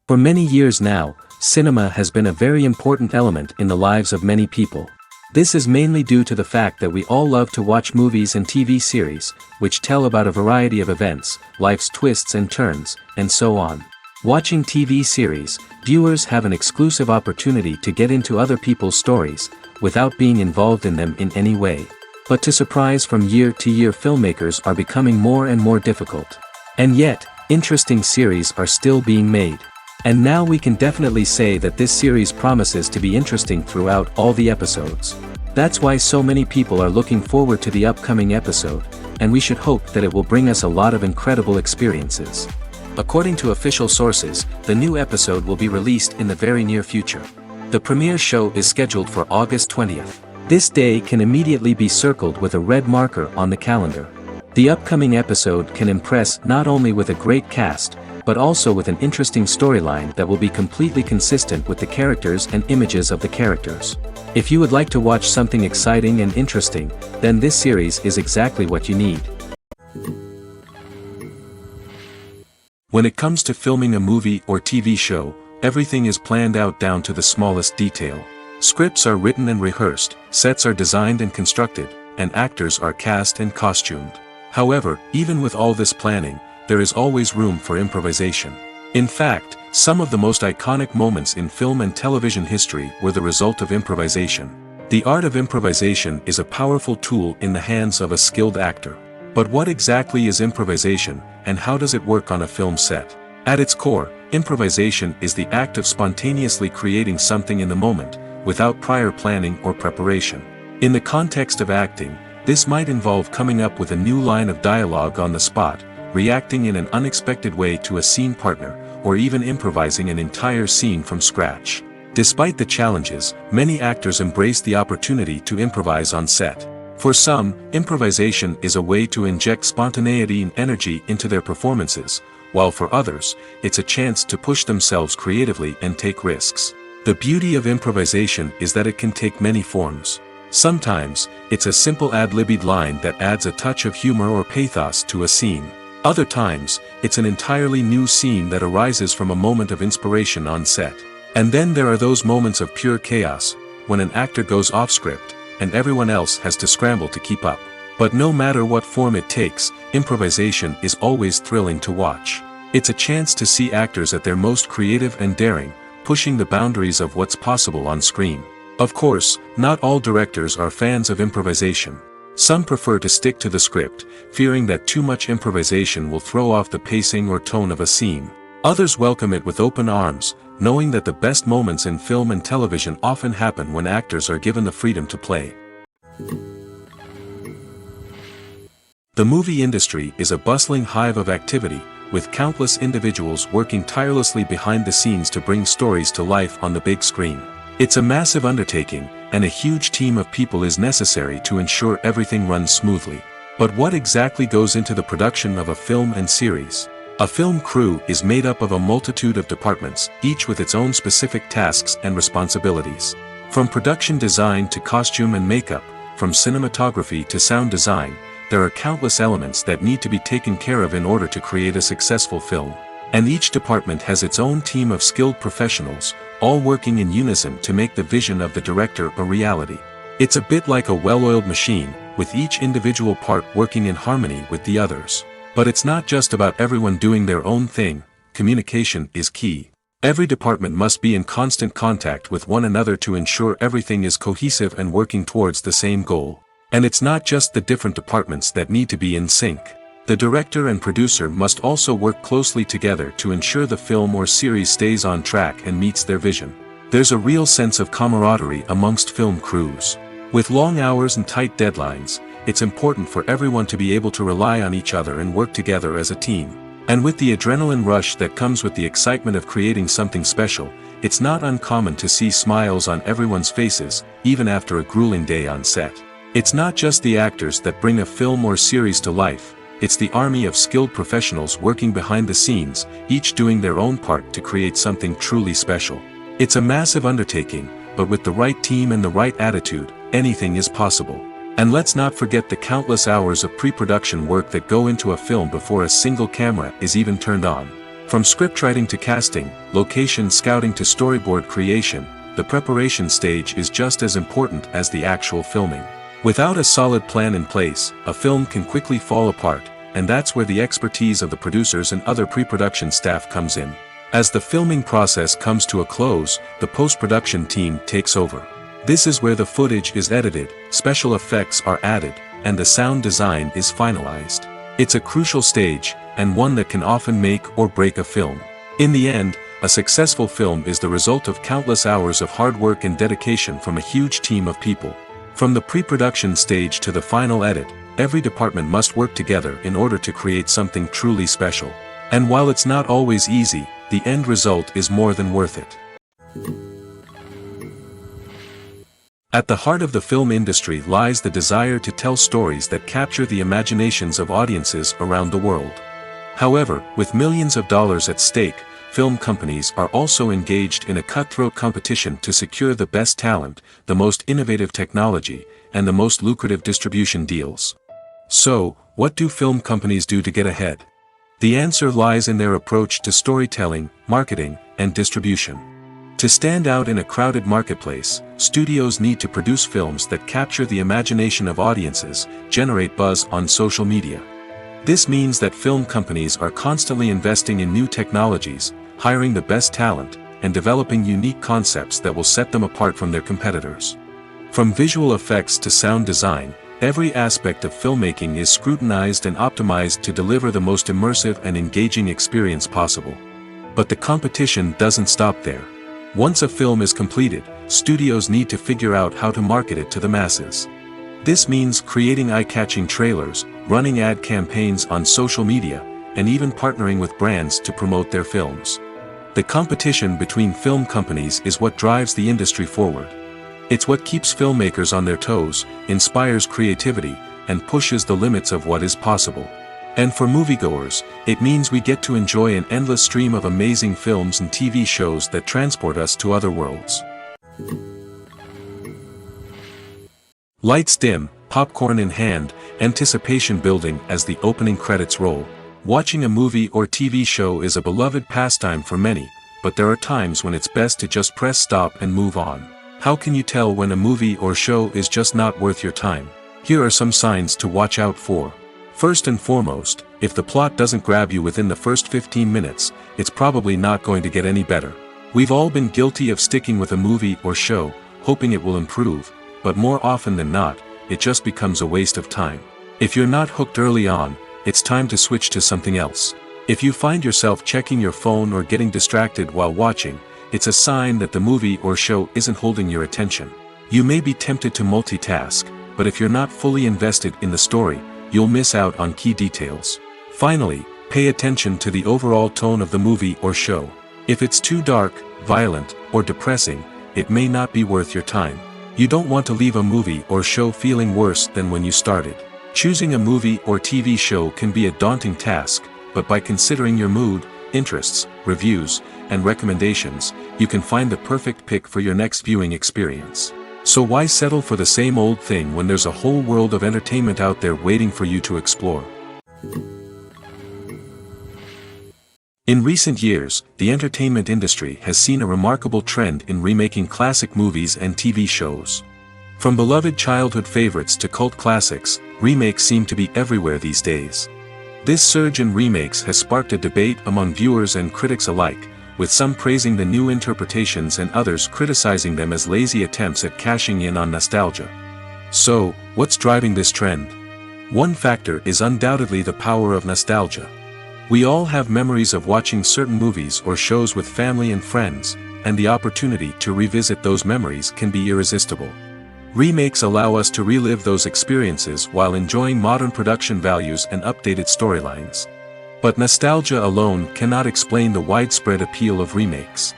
For many years now, cinema has been a very important element in the lives of many people. This is mainly due to the fact that we all love to watch movies and TV series, which tell about a variety of events, life's twists and turns, and so on. Watching TV series, viewers have an exclusive opportunity to get into other people's stories, without being involved in them in any way. But to surprise from year to year, filmmakers are becoming more and more difficult. And yet, interesting series are still being made. And now we can definitely say that this series promises to be interesting throughout all the episodes. That's why so many people are looking forward to the upcoming episode, and we should hope that it will bring us a lot of incredible experiences. According to official sources, the new episode will be released in the very near future. The premiere show is scheduled for August 20th. This day can immediately be circled with a red marker on the calendar. The upcoming episode can impress not only with a great cast, but also with an interesting storyline that will be completely consistent with the characters and images of the characters. If you would like to watch something exciting and interesting, then this series is exactly what you need. When it comes to filming a movie or TV show, everything is planned out down to the smallest detail. Scripts are written and rehearsed, sets are designed and constructed, and actors are cast and costumed. However, even with all this planning, there is always room for improvisation. In fact, some of the most iconic moments in film and television history were the result of improvisation. The art of improvisation is a powerful tool in the hands of a skilled actor. But what exactly is improvisation, and how does it work on a film set? At its core, improvisation is the act of spontaneously creating something in the moment, without prior planning or preparation. In the context of acting, this might involve coming up with a new line of dialogue on the spot, reacting in an unexpected way to a scene partner, or even improvising an entire scene from scratch. Despite the challenges, many actors embrace the opportunity to improvise on set. For some, improvisation is a way to inject spontaneity and energy into their performances, while for others, it's a chance to push themselves creatively and take risks. The beauty of improvisation is that it can take many forms. Sometimes, it's a simple ad-libbed line that adds a touch of humor or pathos to a scene. Other times, it's an entirely new scene that arises from a moment of inspiration on set. And then there are those moments of pure chaos, when an actor goes off script, and everyone else has to scramble to keep up. But no matter what form it takes, improvisation is always thrilling to watch. It's a chance to see actors at their most creative and daring, pushing the boundaries of what's possible on screen. Of course, not all directors are fans of improvisation. Some prefer to stick to the script, fearing that too much improvisation will throw off the pacing or tone of a scene. Others welcome it with open arms, knowing that the best moments in film and television often happen when actors are given the freedom to play. The movie industry is a bustling hive of activity, with countless individuals working tirelessly behind the scenes to bring stories to life on the big screen. It's a massive undertaking, and a huge team of people is necessary to ensure everything runs smoothly. But what exactly goes into the production of a film and series? A film crew is made up of a multitude of departments, each with its own specific tasks and responsibilities. From production design to costume and makeup, from cinematography to sound design, there are countless elements that need to be taken care of in order to create a successful film. And each department has its own team of skilled professionals, all working in unison to make the vision of the director a reality. It's a bit like a well-oiled machine, with each individual part working in harmony with the others. But it's not just about everyone doing their own thing, communication is key. Every department must be in constant contact with one another to ensure everything is cohesive and working towards the same goal. And it's not just the different departments that need to be in sync. The director and producer must also work closely together to ensure the film or series stays on track and meets their vision. There's a real sense of camaraderie amongst film crews. With long hours and tight deadlines, it's important for everyone to be able to rely on each other and work together as a team. And with the adrenaline rush that comes with the excitement of creating something special, it's not uncommon to see smiles on everyone's faces, even after a grueling day on set. It's not just the actors that bring a film or series to life, it's the army of skilled professionals working behind the scenes, each doing their own part to create something truly special. It's a massive undertaking, but with the right team and the right attitude, anything is possible. And let's not forget the countless hours of pre-production work that go into a film before a single camera is even turned on. From scriptwriting to casting, location scouting to storyboard creation, the preparation stage is just as important as the actual filming. Without a solid plan in place, a film can quickly fall apart, and that's where the expertise of the producers and other pre-production staff comes in. As the filming process comes to a close, the post-production team takes over. This is where the footage is edited, special effects are added, and the sound design is finalized. It's a crucial stage, and one that can often make or break a film. In the end, a successful film is the result of countless hours of hard work and dedication from a huge team of people. From the pre-production stage to the final edit, every department must work together in order to create something truly special. And while it's not always easy, the end result is more than worth it. At the heart of the film industry lies the desire to tell stories that capture the imaginations of audiences around the world. However, with millions of dollars at stake, film companies are also engaged in a cutthroat competition to secure the best talent, the most innovative technology, and the most lucrative distribution deals. So, what do film companies do to get ahead? The answer lies in their approach to storytelling, marketing, and distribution. To stand out in a crowded marketplace, studios need to produce films that capture the imagination of audiences, generate buzz on social media. This means that film companies are constantly investing in new technologies, hiring the best talent, and developing unique concepts that will set them apart from their competitors. From visual effects to sound design, every aspect of filmmaking is scrutinized and optimized to deliver the most immersive and engaging experience possible. But the competition doesn't stop there. Once a film is completed, studios need to figure out how to market it to the masses. This means creating eye-catching trailers, running ad campaigns on social media, and even partnering with brands to promote their films. The competition between film companies is what drives the industry forward. It's what keeps filmmakers on their toes, inspires creativity, and pushes the limits of what is possible. And for moviegoers, it means we get to enjoy an endless stream of amazing films and TV shows that transport us to other worlds. Lights dim, popcorn in hand, anticipation building as the opening credits roll. Watching a movie or TV show is a beloved pastime for many, but there are times when it's best to just press stop and move on. How can you tell when a movie or show is just not worth your time? Here are some signs to watch out for. First and foremost, if the plot doesn't grab you within the first 15 minutes, it's probably not going to get any better. We've all been guilty of sticking with a movie or show, hoping it will improve, but more often than not, it just becomes a waste of time. If you're not hooked early on, it's time to switch to something else. If you find yourself checking your phone or getting distracted while watching, it's a sign that the movie or show isn't holding your attention. You may be tempted to multitask, but if you're not fully invested in the story, you'll miss out on key details. Finally, pay attention to the overall tone of the movie or show. If it's too dark, violent, or depressing, it may not be worth your time. You don't want to leave a movie or show feeling worse than when you started. Choosing a movie or TV show can be a daunting task, but by considering your mood, interests, reviews, and recommendations, you can find the perfect pick for your next viewing experience. So why settle for the same old thing when there's a whole world of entertainment out there waiting for you to explore? In recent years, the entertainment industry has seen a remarkable trend in remaking classic movies and TV shows. From beloved childhood favorites to cult classics, remakes seem to be everywhere these days. This surge in remakes has sparked a debate among viewers and critics alike, with some praising the new interpretations and others criticizing them as lazy attempts at cashing in on nostalgia. So, what's driving this trend? One factor is undoubtedly the power of nostalgia. We all have memories of watching certain movies or shows with family and friends, and the opportunity to revisit those memories can be irresistible. Remakes allow us to relive those experiences while enjoying modern production values and updated storylines. But nostalgia alone cannot explain the widespread appeal of remakes.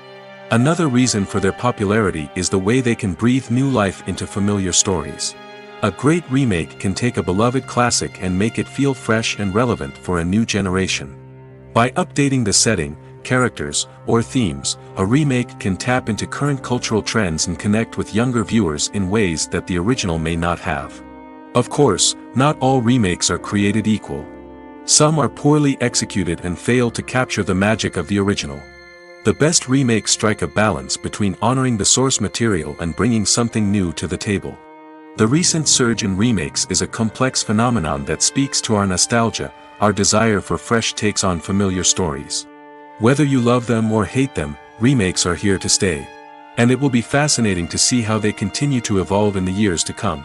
Another reason for their popularity is the way they can breathe new life into familiar stories. A great remake can take a beloved classic and make it feel fresh and relevant for a new generation. By updating the setting, characters, or themes, a remake can tap into current cultural trends and connect with younger viewers in ways that the original may not have. Of course, not all remakes are created equal. Some are poorly executed and fail to capture the magic of the original. The best remakes strike a balance between honoring the source material and bringing something new to the table. The recent surge in remakes is a complex phenomenon that speaks to our nostalgia, our desire for fresh takes on familiar stories. Whether you love them or hate them, remakes are here to stay. And it will be fascinating to see how they continue to evolve in the years to come.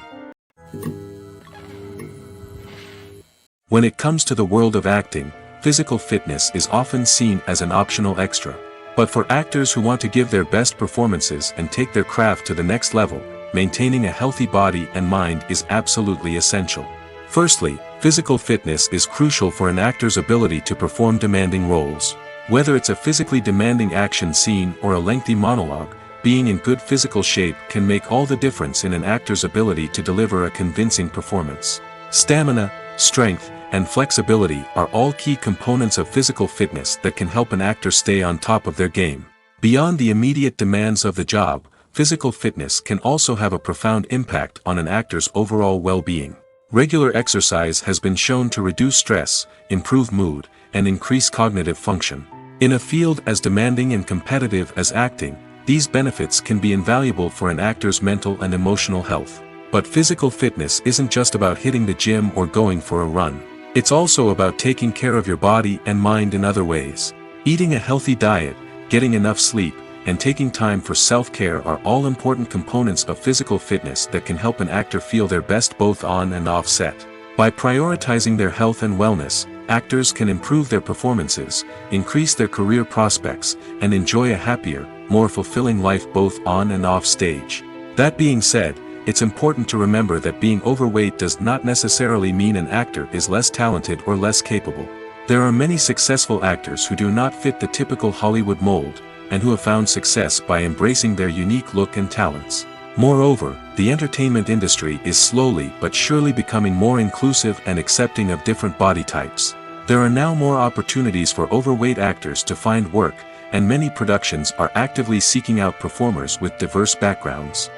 When it comes to the world of acting, physical fitness is often seen as an optional extra. But for actors who want to give their best performances and take their craft to the next level, maintaining a healthy body and mind is absolutely essential. Firstly, physical fitness is crucial for an actor's ability to perform demanding roles. Whether it's a physically demanding action scene or a lengthy monologue, being in good physical shape can make all the difference in an actor's ability to deliver a convincing performance. Stamina, strength, and flexibility are all key components of physical fitness that can help an actor stay on top of their game. Beyond the immediate demands of the job, physical fitness can also have a profound impact on an actor's overall well-being. Regular exercise has been shown to reduce stress, improve mood, and increase cognitive function. In a field as demanding and competitive as acting, these benefits can be invaluable for an actor's mental and emotional health. But physical fitness isn't just about hitting the gym or going for a run. It's also about taking care of your body and mind in other ways. Eating a healthy diet, getting enough sleep, and taking time for self-care are all important components of physical fitness that can help an actor feel their best both on and off set. By prioritizing their health and wellness, actors can improve their performances, increase their career prospects, and enjoy a happier, more fulfilling life both on and off stage. That being said, it's important to remember that being overweight does not necessarily mean an actor is less talented or less capable. There are many successful actors who do not fit the typical Hollywood mold, and who have found success by embracing their unique look and talents. Moreover, the entertainment industry is slowly but surely becoming more inclusive and accepting of different body types. There are now more opportunities for overweight actors to find work, and many productions are actively seeking out performers with diverse backgrounds.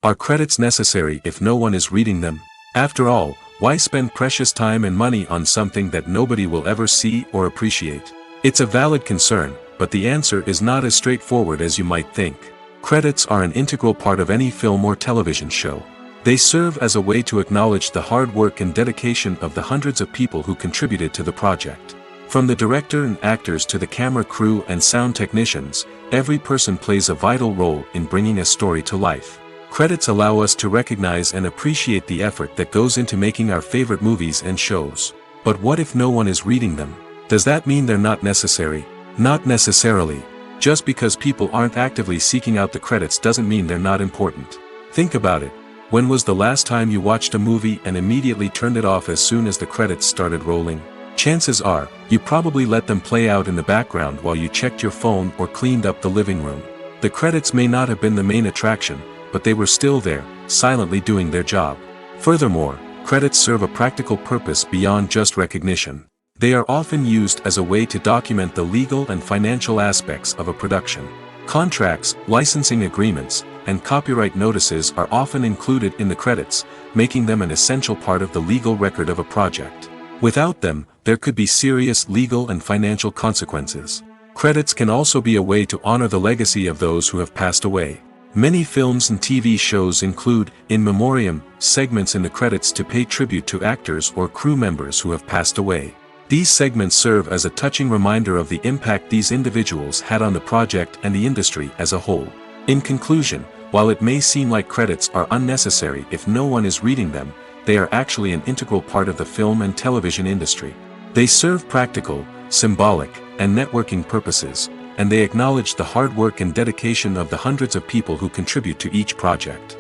Are credits necessary if no one is reading them? After all, why spend precious time and money on something that nobody will ever see or appreciate? It's a valid concern, but the answer is not as straightforward as you might think. Credits are an integral part of any film or television show. They serve as a way to acknowledge the hard work and dedication of the hundreds of people who contributed to the project. From the director and actors to the camera crew and sound technicians, every person plays a vital role in bringing a story to life. Credits allow us to recognize and appreciate the effort that goes into making our favorite movies and shows. But what if no one is reading them? Does that mean they're not necessary? Not necessarily. Just because people aren't actively seeking out the credits doesn't mean they're not important. Think about it. When was the last time you watched a movie and immediately turned it off as soon as the credits started rolling? Chances are, you probably let them play out in the background while you checked your phone or cleaned up the living room. The credits may not have been the main attraction, but they were still there, silently doing their job. Furthermore, credits serve a practical purpose beyond just recognition. They are often used as a way to document the legal and financial aspects of a production. Contracts, licensing agreements, and copyright notices are often included in the credits, making them an essential part of the legal record of a project. Without them, there could be serious legal and financial consequences. Credits can also be a way to honor the legacy of those who have passed away. Many films and TV shows include, in memoriam, segments in the credits to pay tribute to actors or crew members who have passed away. These segments serve as a touching reminder of the impact these individuals had on the project and the industry as a whole. In conclusion, while it may seem like credits are unnecessary if no one is reading them, they are actually an integral part of the film and television industry. They serve practical, symbolic, and networking purposes, and they acknowledge the hard work and dedication of the hundreds of people who contribute to each project.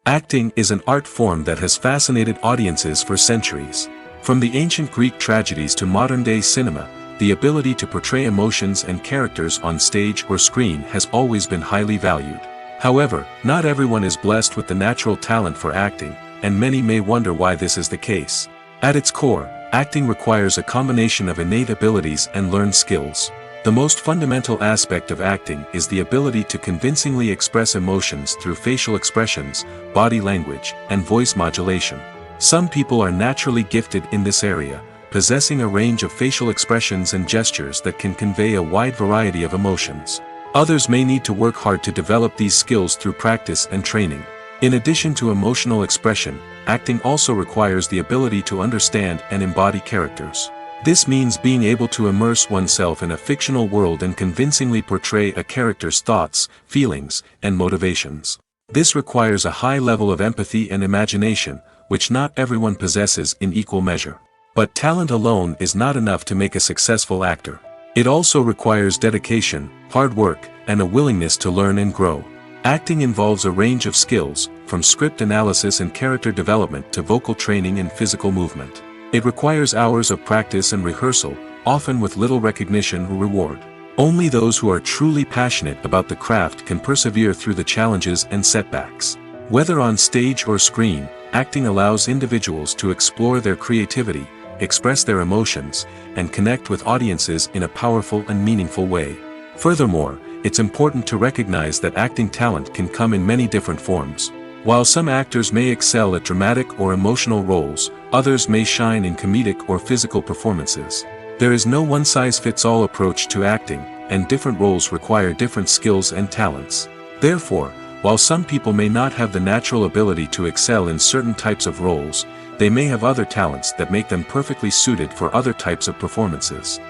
Acting is an art form that has fascinated audiences for centuries. From the ancient Greek tragedies to modern-day cinema, the ability to portray emotions and characters on stage or screen has always been highly valued. However, not everyone is blessed with the natural talent for acting, and many may wonder why this is the case. At its core, acting requires a combination of innate abilities and learned skills. The most fundamental aspect of acting is the ability to convincingly express emotions through facial expressions, body language, and voice modulation. Some people are naturally gifted in this area, possessing a range of facial expressions and gestures that can convey a wide variety of emotions. Others may need to work hard to develop these skills through practice and training. In addition to emotional expression, acting also requires the ability to understand and embody characters. This means being able to immerse oneself in a fictional world and convincingly portray a character's thoughts, feelings, and motivations. This requires a high level of empathy and imagination, which not everyone possesses in equal measure. But talent alone is not enough to make a successful actor. It also requires dedication, hard work, and a willingness to learn and grow. Acting involves a range of skills, from script analysis and character development to vocal training and physical movement. It requires hours of practice and rehearsal, often with little recognition or reward. Only those who are truly passionate about the craft can persevere through the challenges and setbacks. Whether on stage or screen, acting allows individuals to explore their creativity, express their emotions, and connect with audiences in a powerful and meaningful way. Furthermore, it's important to recognize that acting talent can come in many different forms. While some actors may excel at dramatic or emotional roles, others may shine in comedic or physical performances. There is no one-size-fits-all approach to acting, and different roles require different skills and talents. Therefore, while some people may not have the natural ability to excel in certain types of roles, they may have other talents that make them perfectly suited for other types of performances.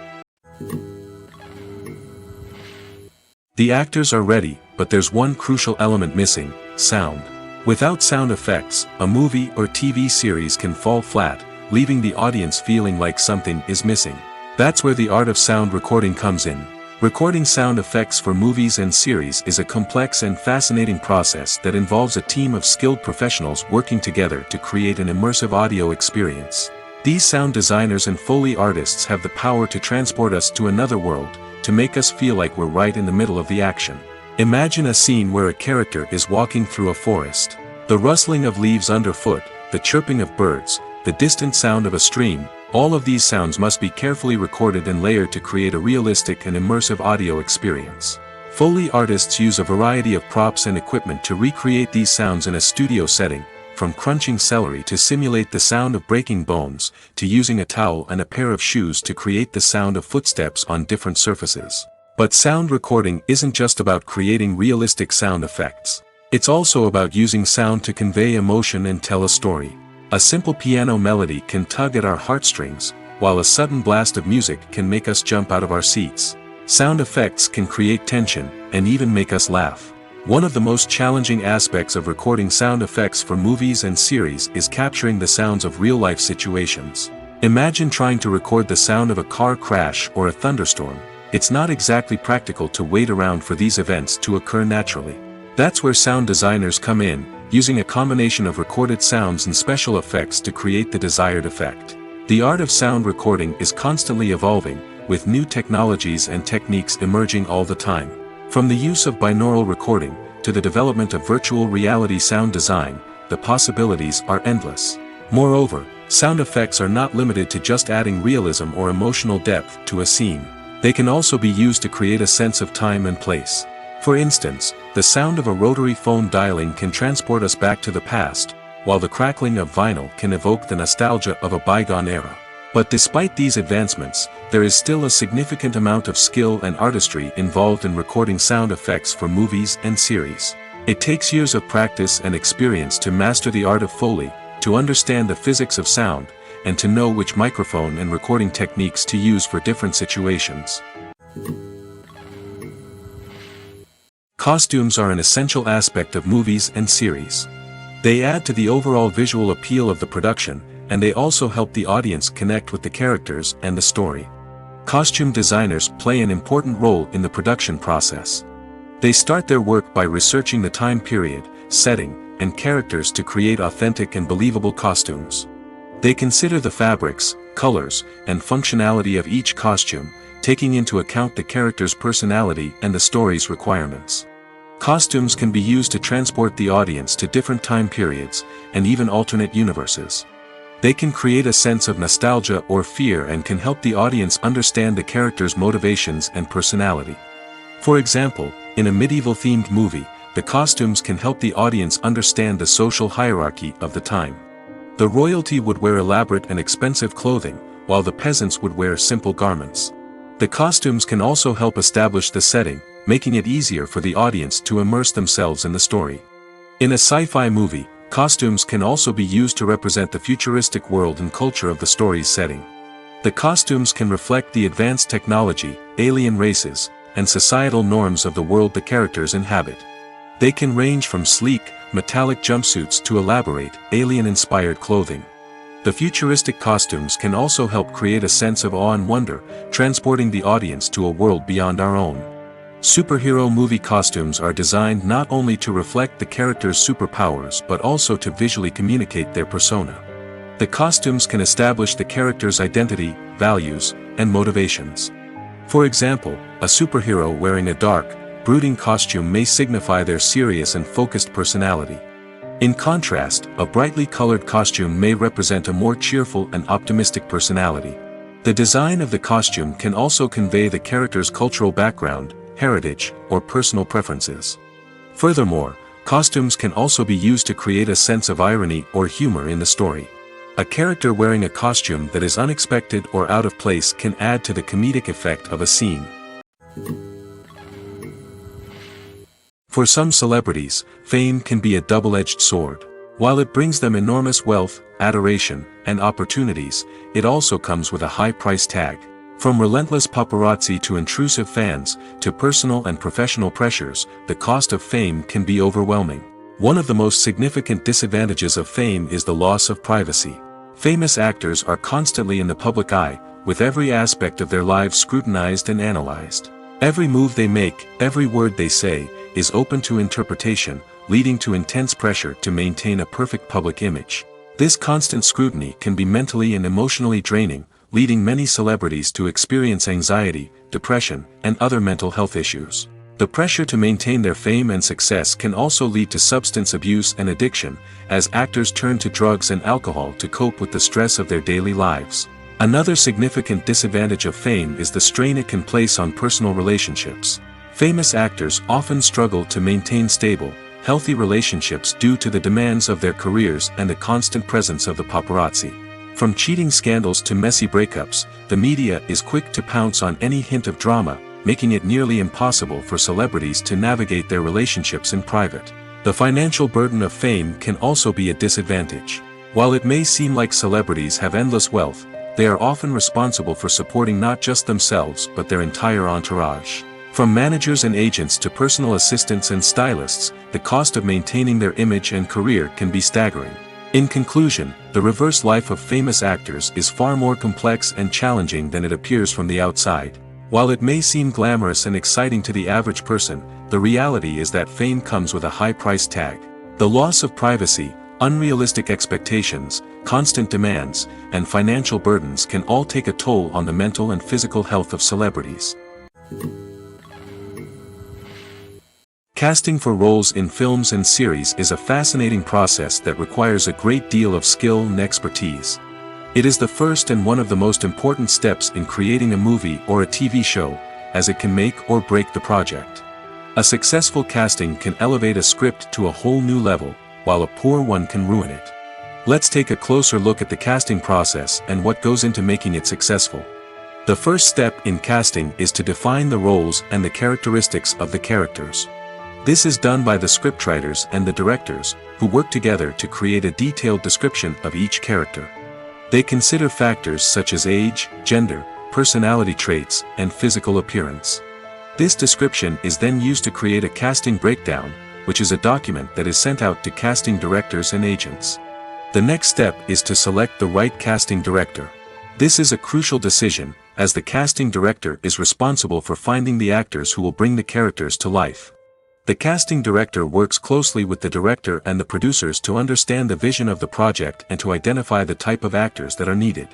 The actors are ready, but there's one crucial element missing: sound. Without sound effects, a movie or TV series can fall flat, leaving the audience feeling like something is missing. That's where the art of sound recording comes in. Recording sound effects for movies and series is a complex and fascinating process that involves a team of skilled professionals working together to create an immersive audio experience. These sound designers and Foley artists have the power to transport us to another world, to make us feel like we're right in the middle of the action. Imagine a scene where a character is walking through a forest. The rustling of leaves underfoot, the chirping of birds, the distant sound of a stream, all of these sounds must be carefully recorded and layered to create a realistic and immersive audio experience. Foley artists use a variety of props and equipment to recreate these sounds in a studio setting, from crunching celery to simulate the sound of breaking bones, to using a towel and a pair of shoes to create the sound of footsteps on different surfaces. But sound recording isn't just about creating realistic sound effects. It's also about using sound to convey emotion and tell a story. A simple piano melody can tug at our heartstrings, while a sudden blast of music can make us jump out of our seats. Sound effects can create tension, and even make us laugh. One of the most challenging aspects of recording sound effects for movies and series is capturing the sounds of real-life situations. Imagine trying to record the sound of a car crash or a thunderstorm. It's not exactly practical to wait around for these events to occur naturally. That's where sound designers come in, using a combination of recorded sounds and special effects to create the desired effect. The art of sound recording is constantly evolving, with new technologies and techniques emerging all the time. From the use of binaural recording, to the development of virtual reality sound design, the possibilities are endless. Moreover, sound effects are not limited to just adding realism or emotional depth to a scene. They can also be used to create a sense of time and place. For instance, the sound of a rotary phone dialing can transport us back to the past, while the crackling of vinyl can evoke the nostalgia of a bygone era. But despite these advancements, there is still a significant amount of skill and artistry involved in recording sound effects for movies and series. It takes years of practice and experience to master the art of Foley, to understand the physics of sound, and to know which microphone and recording techniques to use for different situations. Costumes are an essential aspect of movies and series. They add to the overall visual appeal of the production, and they also help the audience connect with the characters and the story. Costume designers play an important role in the production process. They start their work by researching the time period, setting, and characters to create authentic and believable costumes. They consider the fabrics, colors, and functionality of each costume, taking into account the character's personality and the story's requirements. Costumes can be used to transport the audience to different time periods, and even alternate universes. They can create a sense of nostalgia or fear and can help the audience understand the character's motivations and personality. For example, in a medieval-themed movie, the costumes can help the audience understand the social hierarchy of the time. The royalty would wear elaborate and expensive clothing, while the peasants would wear simple garments. The costumes can also help establish the setting, making it easier for the audience to immerse themselves in the story. In a sci-fi movie, costumes can also be used to represent the futuristic world and culture of the story's setting. The costumes can reflect the advanced technology, alien races, and societal norms of the world the characters inhabit. They can range from sleek, metallic jumpsuits to elaborate, alien-inspired clothing. The futuristic costumes can also help create a sense of awe and wonder, transporting the audience to a world beyond our own. Superhero movie costumes are designed not only to reflect the character's superpowers but also to visually communicate their persona. The costumes can establish the character's identity, values, and motivations. For example, a superhero wearing a dark, brooding costume may signify their serious and focused personality. In contrast, a brightly colored costume may represent a more cheerful and optimistic personality. The design of the costume can also convey the character's cultural background, heritage, or personal preferences. Furthermore, costumes can also be used to create a sense of irony or humor in the story. A character wearing a costume that is unexpected or out of place can add to the comedic effect of a scene. For some celebrities, fame can be a double-edged sword. While it brings them enormous wealth, adoration, and opportunities, it also comes with a high price tag. From relentless paparazzi to intrusive fans, to personal and professional pressures, the cost of fame can be overwhelming. One of the most significant disadvantages of fame is the loss of privacy. Famous actors are constantly in the public eye, with every aspect of their lives scrutinized and analyzed. Every move they make, every word they say, is open to interpretation, leading to intense pressure to maintain a perfect public image. This constant scrutiny can be mentally and emotionally draining, leading many celebrities to experience anxiety, depression, and other mental health issues. The pressure to maintain their fame and success can also lead to substance abuse and addiction, as actors turn to drugs and alcohol to cope with the stress of their daily lives. Another significant disadvantage of fame is the strain it can place on personal relationships. Famous actors often struggle to maintain stable, healthy relationships due to the demands of their careers and the constant presence of the paparazzi. From cheating scandals to messy breakups, the media is quick to pounce on any hint of drama, making it nearly impossible for celebrities to navigate their relationships in private. The financial burden of fame can also be a disadvantage. While it may seem like celebrities have endless wealth, they are often responsible for supporting not just themselves but their entire entourage. From managers and agents to personal assistants and stylists, the cost of maintaining their image and career can be staggering. In conclusion, the reverse life of famous actors is far more complex and challenging than it appears from the outside. While it may seem glamorous and exciting to the average person, the reality is that fame comes with a high price tag. The loss of privacy, unrealistic expectations, constant demands, and financial burdens can all take a toll on the mental and physical health of celebrities. Casting for roles in films and series is a fascinating process that requires a great deal of skill and expertise. It is the first and one of the most important steps in creating a movie or a TV show, as it can make or break the project. A successful casting can elevate a script to a whole new level, while a poor one can ruin it. Let's take a closer look at the casting process and what goes into making it successful. The first step in casting is to define the roles and the characteristics of the characters. This is done by the scriptwriters and the directors, who work together to create a detailed description of each character. They consider factors such as age, gender, personality traits, and physical appearance. This description is then used to create a casting breakdown, which is a document that is sent out to casting directors and agents. The next step is to select the right casting director. This is a crucial decision, as the casting director is responsible for finding the actors who will bring the characters to life. The casting director works closely with the director and the producers to understand the vision of the project and to identify the type of actors that are needed.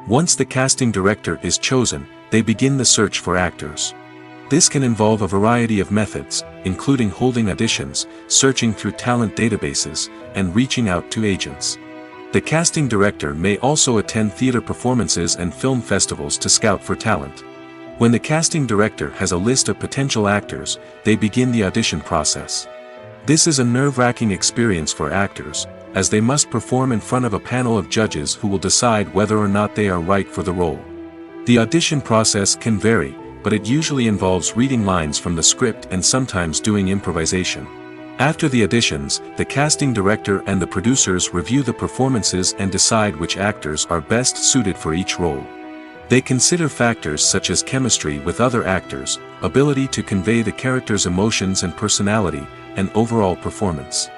Once the casting director is chosen, they begin the search for actors. This can involve a variety of methods, including holding auditions, searching through talent databases, and reaching out to agents. The casting director may also attend theater performances and film festivals to scout for talent. When the casting director has a list of potential actors, they begin the audition process. This is a nerve-wracking experience for actors, as they must perform in front of a panel of judges who will decide whether or not they are right for the role. The audition process can vary, but it usually involves reading lines from the script and sometimes doing improvisation. After the auditions, the casting director and the producers review the performances and decide which actors are best suited for each role. They consider factors such as chemistry with other actors, ability to convey the character's emotions and personality, and overall performance.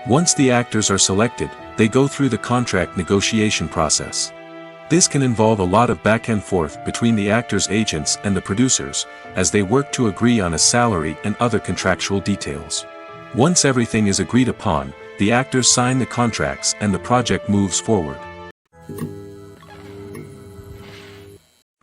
Once the actors are selected, they go through the contract negotiation process. This can involve a lot of back and forth between the actors' agents and the producers, as they work to agree on a salary and other contractual details. Once everything is agreed upon, the actors sign the contracts and the project moves forward.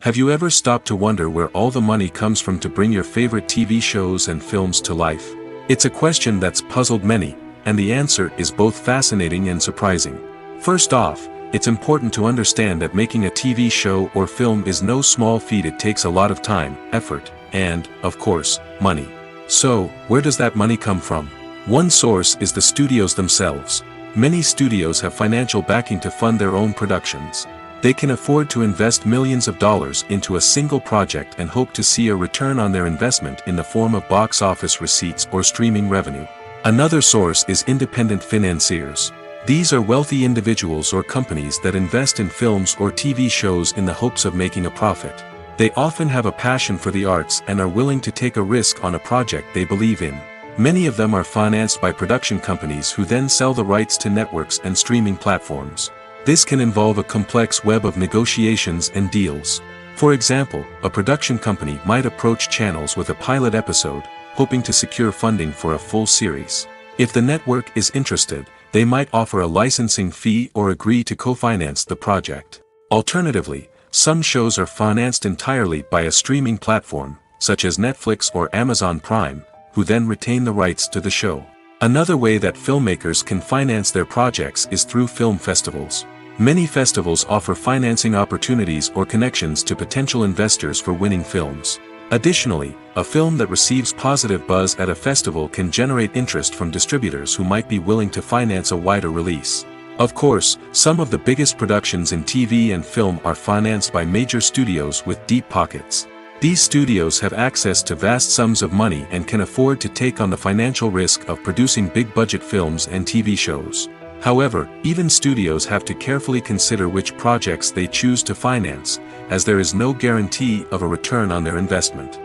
Have you ever stopped to wonder where all the money comes from to bring your favorite TV shows and films to life? It's a question that's puzzled many, and the answer is both fascinating and surprising. First off, it's important to understand that making a TV show or film is no small feat. It takes a lot of time, effort, and, of course, money. So, where does that money come from? One source is the studios themselves. Many studios have financial backing to fund their own productions. They can afford to invest millions of dollars into a single project and hope to see a return on their investment in the form of box office receipts or streaming revenue. Another source is independent financiers. These are wealthy individuals or companies that invest in films or TV shows in the hopes of making a profit. They often have a passion for the arts and are willing to take a risk on a project they believe in. Many of them are financed by production companies who then sell the rights to networks and streaming platforms. This can involve a complex web of negotiations and deals. For example, a production company might approach channels with a pilot episode, hoping to secure funding for a full series. If the network is interested, they might offer a licensing fee or agree to co-finance the project. Alternatively, some shows are financed entirely by a streaming platform, such as Netflix or Amazon Prime, who then retain the rights to the show. Another way that filmmakers can finance their projects is through film festivals. Many festivals offer financing opportunities or connections to potential investors for winning films. Additionally, a film that receives positive buzz at a festival can generate interest from distributors who might be willing to finance a wider release. Of course, some of the biggest productions in TV and film are financed by major studios with deep pockets. These studios have access to vast sums of money and can afford to take on the financial risk of producing big-budget films and TV shows. However, even studios have to carefully consider which projects they choose to finance, as there is no guarantee of a return on their investment.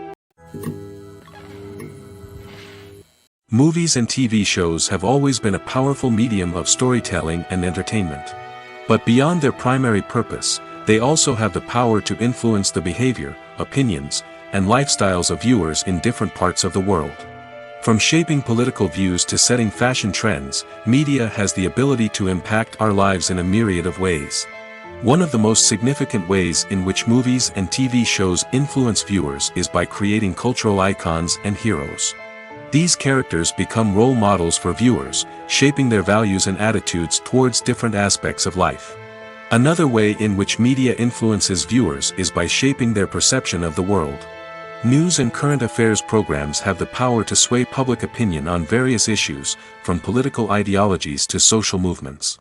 Movies and TV shows have always been a powerful medium of storytelling and entertainment. But beyond their primary purpose, they also have the power to influence the behavior, opinions, and lifestyles of viewers in different parts of the world. From shaping political views to setting fashion trends, media has the ability to impact our lives in a myriad of ways. One of the most significant ways in which movies and TV shows influence viewers is by creating cultural icons and heroes. These characters become role models for viewers, shaping their values and attitudes towards different aspects of life. Another way in which media influences viewers is by shaping their perception of the world. News and current affairs programs have the power to sway public opinion on various issues, from political ideologies to social movements.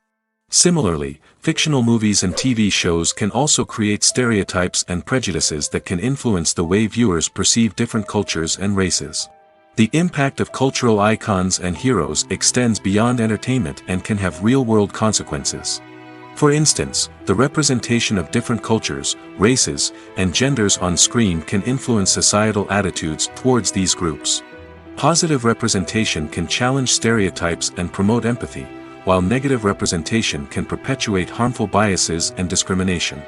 Similarly, fictional movies and TV shows can also create stereotypes and prejudices that can influence the way viewers perceive different cultures and races. The impact of cultural icons and heroes extends beyond entertainment and can have real-world consequences. For instance, the representation of different cultures, races, and genders on screen can influence societal attitudes towards these groups. Positive representation can challenge stereotypes and promote empathy, while negative representation can perpetuate harmful biases and discrimination.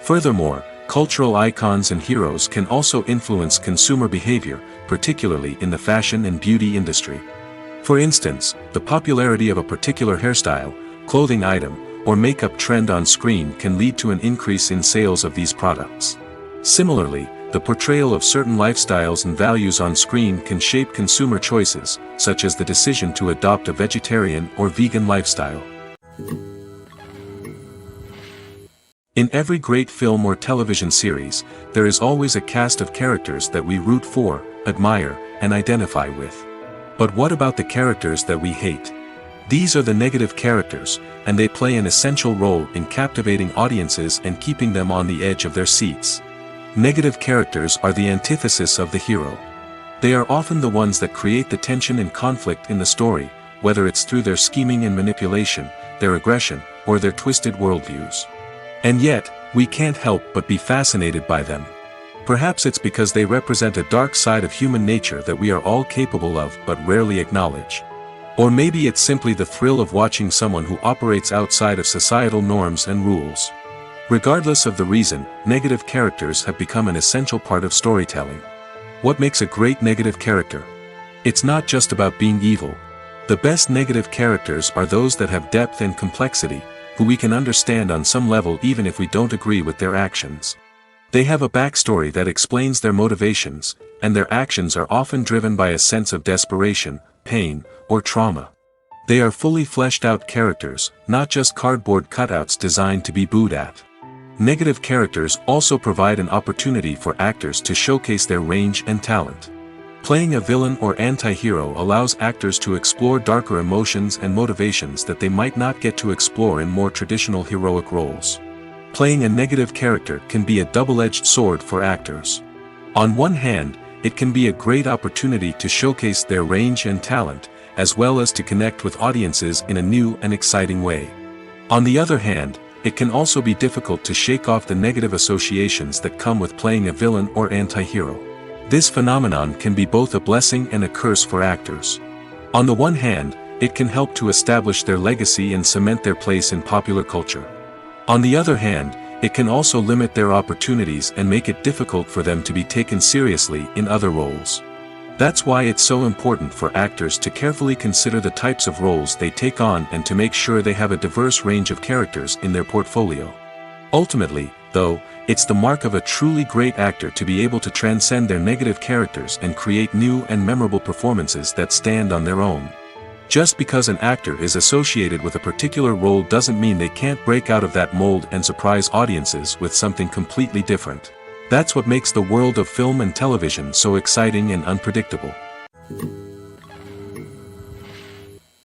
Furthermore, cultural icons and heroes can also influence consumer behavior, particularly in the fashion and beauty industry. For instance, the popularity of a particular hairstyle, clothing item, or makeup trend on screen can lead to an increase in sales of these products. Similarly, the portrayal of certain lifestyles and values on screen can shape consumer choices, such as the decision to adopt a vegetarian or vegan lifestyle. In every great film or television series, there is always a cast of characters that we root for, admire, and identify with. But what about the characters that we hate? These are the negative characters, and they play an essential role in captivating audiences and keeping them on the edge of their seats. Negative characters are the antithesis of the hero. They are often the ones that create the tension and conflict in the story, whether it's through their scheming and manipulation, their aggression, or their twisted worldviews. And yet, we can't help but be fascinated by them. Perhaps it's because they represent a dark side of human nature that we are all capable of but rarely acknowledge. Or maybe it's simply the thrill of watching someone who operates outside of societal norms and rules. Regardless of the reason, negative characters have become an essential part of storytelling. What makes a great negative character? It's not just about being evil. The best negative characters are those that have depth and complexity, who we can understand on some level even if we don't agree with their actions. They have a backstory that explains their motivations, and their actions are often driven by a sense of desperation, pain, or trauma. They are fully fleshed out characters, not just cardboard cutouts designed to be booed at. Negative characters also provide an opportunity for actors to showcase their range and talent. Playing a villain or anti-hero allows actors to explore darker emotions and motivations that they might not get to explore in more traditional heroic roles. Playing a negative character can be a double-edged sword for actors. On one hand, it can be a great opportunity to showcase their range and talent, as well as to connect with audiences in a new and exciting way. On the other hand, it can also be difficult to shake off the negative associations that come with playing a villain or anti-hero. This phenomenon can be both a blessing and a curse for actors. On the one hand, it can help to establish their legacy and cement their place in popular culture. On the other hand, it can also limit their opportunities and make it difficult for them to be taken seriously in other roles. That's why it's so important for actors to carefully consider the types of roles they take on and to make sure they have a diverse range of characters in their portfolio. Ultimately, though, it's the mark of a truly great actor to be able to transcend their negative characters and create new and memorable performances that stand on their own. Just because an actor is associated with a particular role doesn't mean they can't break out of that mold and surprise audiences with something completely different. That's what makes the world of film and television so exciting and unpredictable.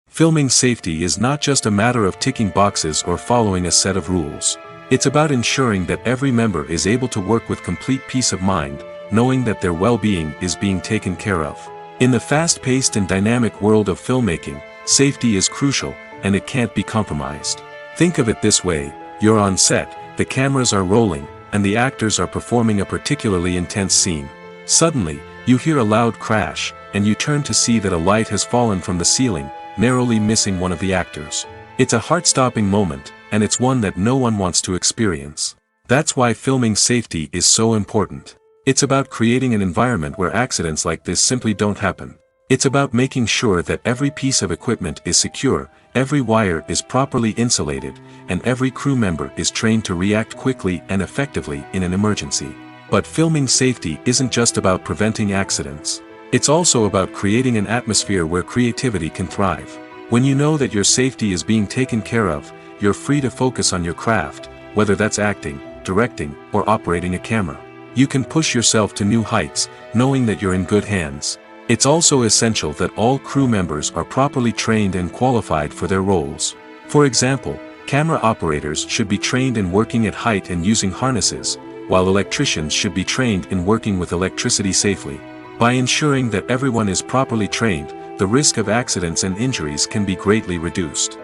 Filming safety is not just a matter of ticking boxes or following a set of rules. It's about ensuring that every member is able to work with complete peace of mind, knowing that their well-being is being taken care of. In the fast-paced and dynamic world of filmmaking, safety is crucial, and it can't be compromised. Think of it this way: you're on set, the cameras are rolling, and the actors are performing a particularly intense scene. Suddenly, you hear a loud crash, and you turn to see that a light has fallen from the ceiling, narrowly missing one of the actors. It's a heart-stopping moment, and it's one that no one wants to experience. That's why filming safety is so important. It's about creating an environment where accidents like this simply don't happen. It's about making sure that every piece of equipment is secure, every wire is properly insulated, and every crew member is trained to react quickly and effectively in an emergency. But filming safety isn't just about preventing accidents. It's also about creating an atmosphere where creativity can thrive. When you know that your safety is being taken care of, you're free to focus on your craft, whether that's acting, directing, or operating a camera. You can push yourself to new heights, knowing that you're in good hands. It's also essential that all crew members are properly trained and qualified for their roles. For example, camera operators should be trained in working at height and using harnesses, while electricians should be trained in working with electricity safely. By ensuring that everyone is properly trained, the risk of accidents and injuries can be greatly reduced.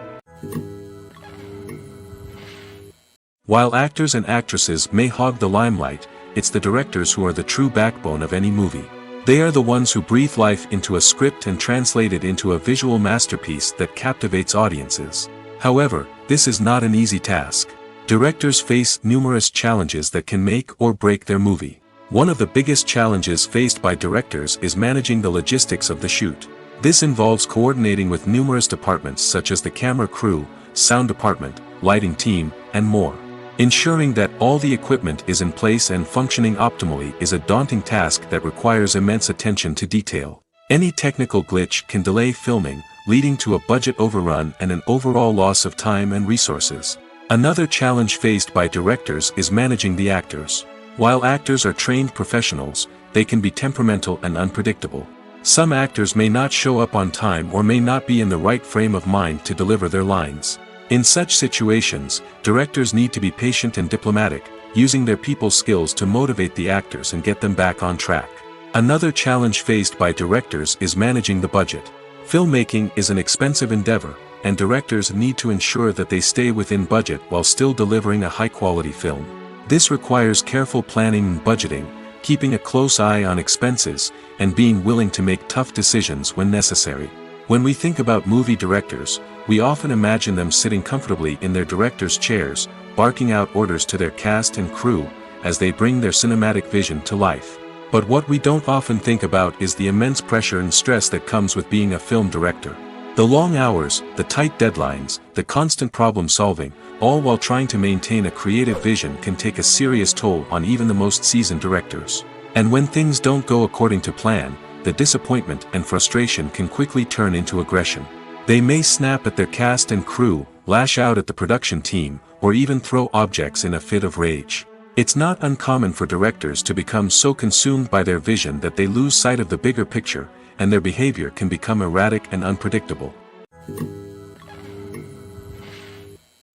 While actors and actresses may hog the limelight, it's the directors who are the true backbone of any movie. They are the ones who breathe life into a script and translate it into a visual masterpiece that captivates audiences. However, this is not an easy task. Directors face numerous challenges that can make or break their movie. One of the biggest challenges faced by directors is managing the logistics of the shoot. This involves coordinating with numerous departments such as the camera crew, sound department, lighting team, and more. Ensuring that all the equipment is in place and functioning optimally is a daunting task that requires immense attention to detail. Any technical glitch can delay filming, leading to a budget overrun and an overall loss of time and resources. Another challenge faced by directors is managing the actors. While actors are trained professionals, they can be temperamental and unpredictable. Some actors may not show up on time or may not be in the right frame of mind to deliver their lines. In such situations, directors need to be patient and diplomatic, using their people skills to motivate the actors and get them back on track. Another challenge faced by directors is managing the budget. Filmmaking is an expensive endeavor, and directors need to ensure that they stay within budget while still delivering a high-quality film. This requires careful planning and budgeting, keeping a close eye on expenses, and being willing to make tough decisions when necessary. When we think about movie directors, we often imagine them sitting comfortably in their director's chairs, barking out orders to their cast and crew, as they bring their cinematic vision to life. But what we don't often think about is the immense pressure and stress that comes with being a film director. The long hours, the tight deadlines, the constant problem solving, all while trying to maintain a creative vision can take a serious toll on even the most seasoned directors. And when things don't go according to plan, the disappointment and frustration can quickly turn into aggression. They may snap at their cast and crew, lash out at the production team, or even throw objects in a fit of rage. It's not uncommon for directors to become so consumed by their vision that they lose sight of the bigger picture, and their behavior can become erratic and unpredictable.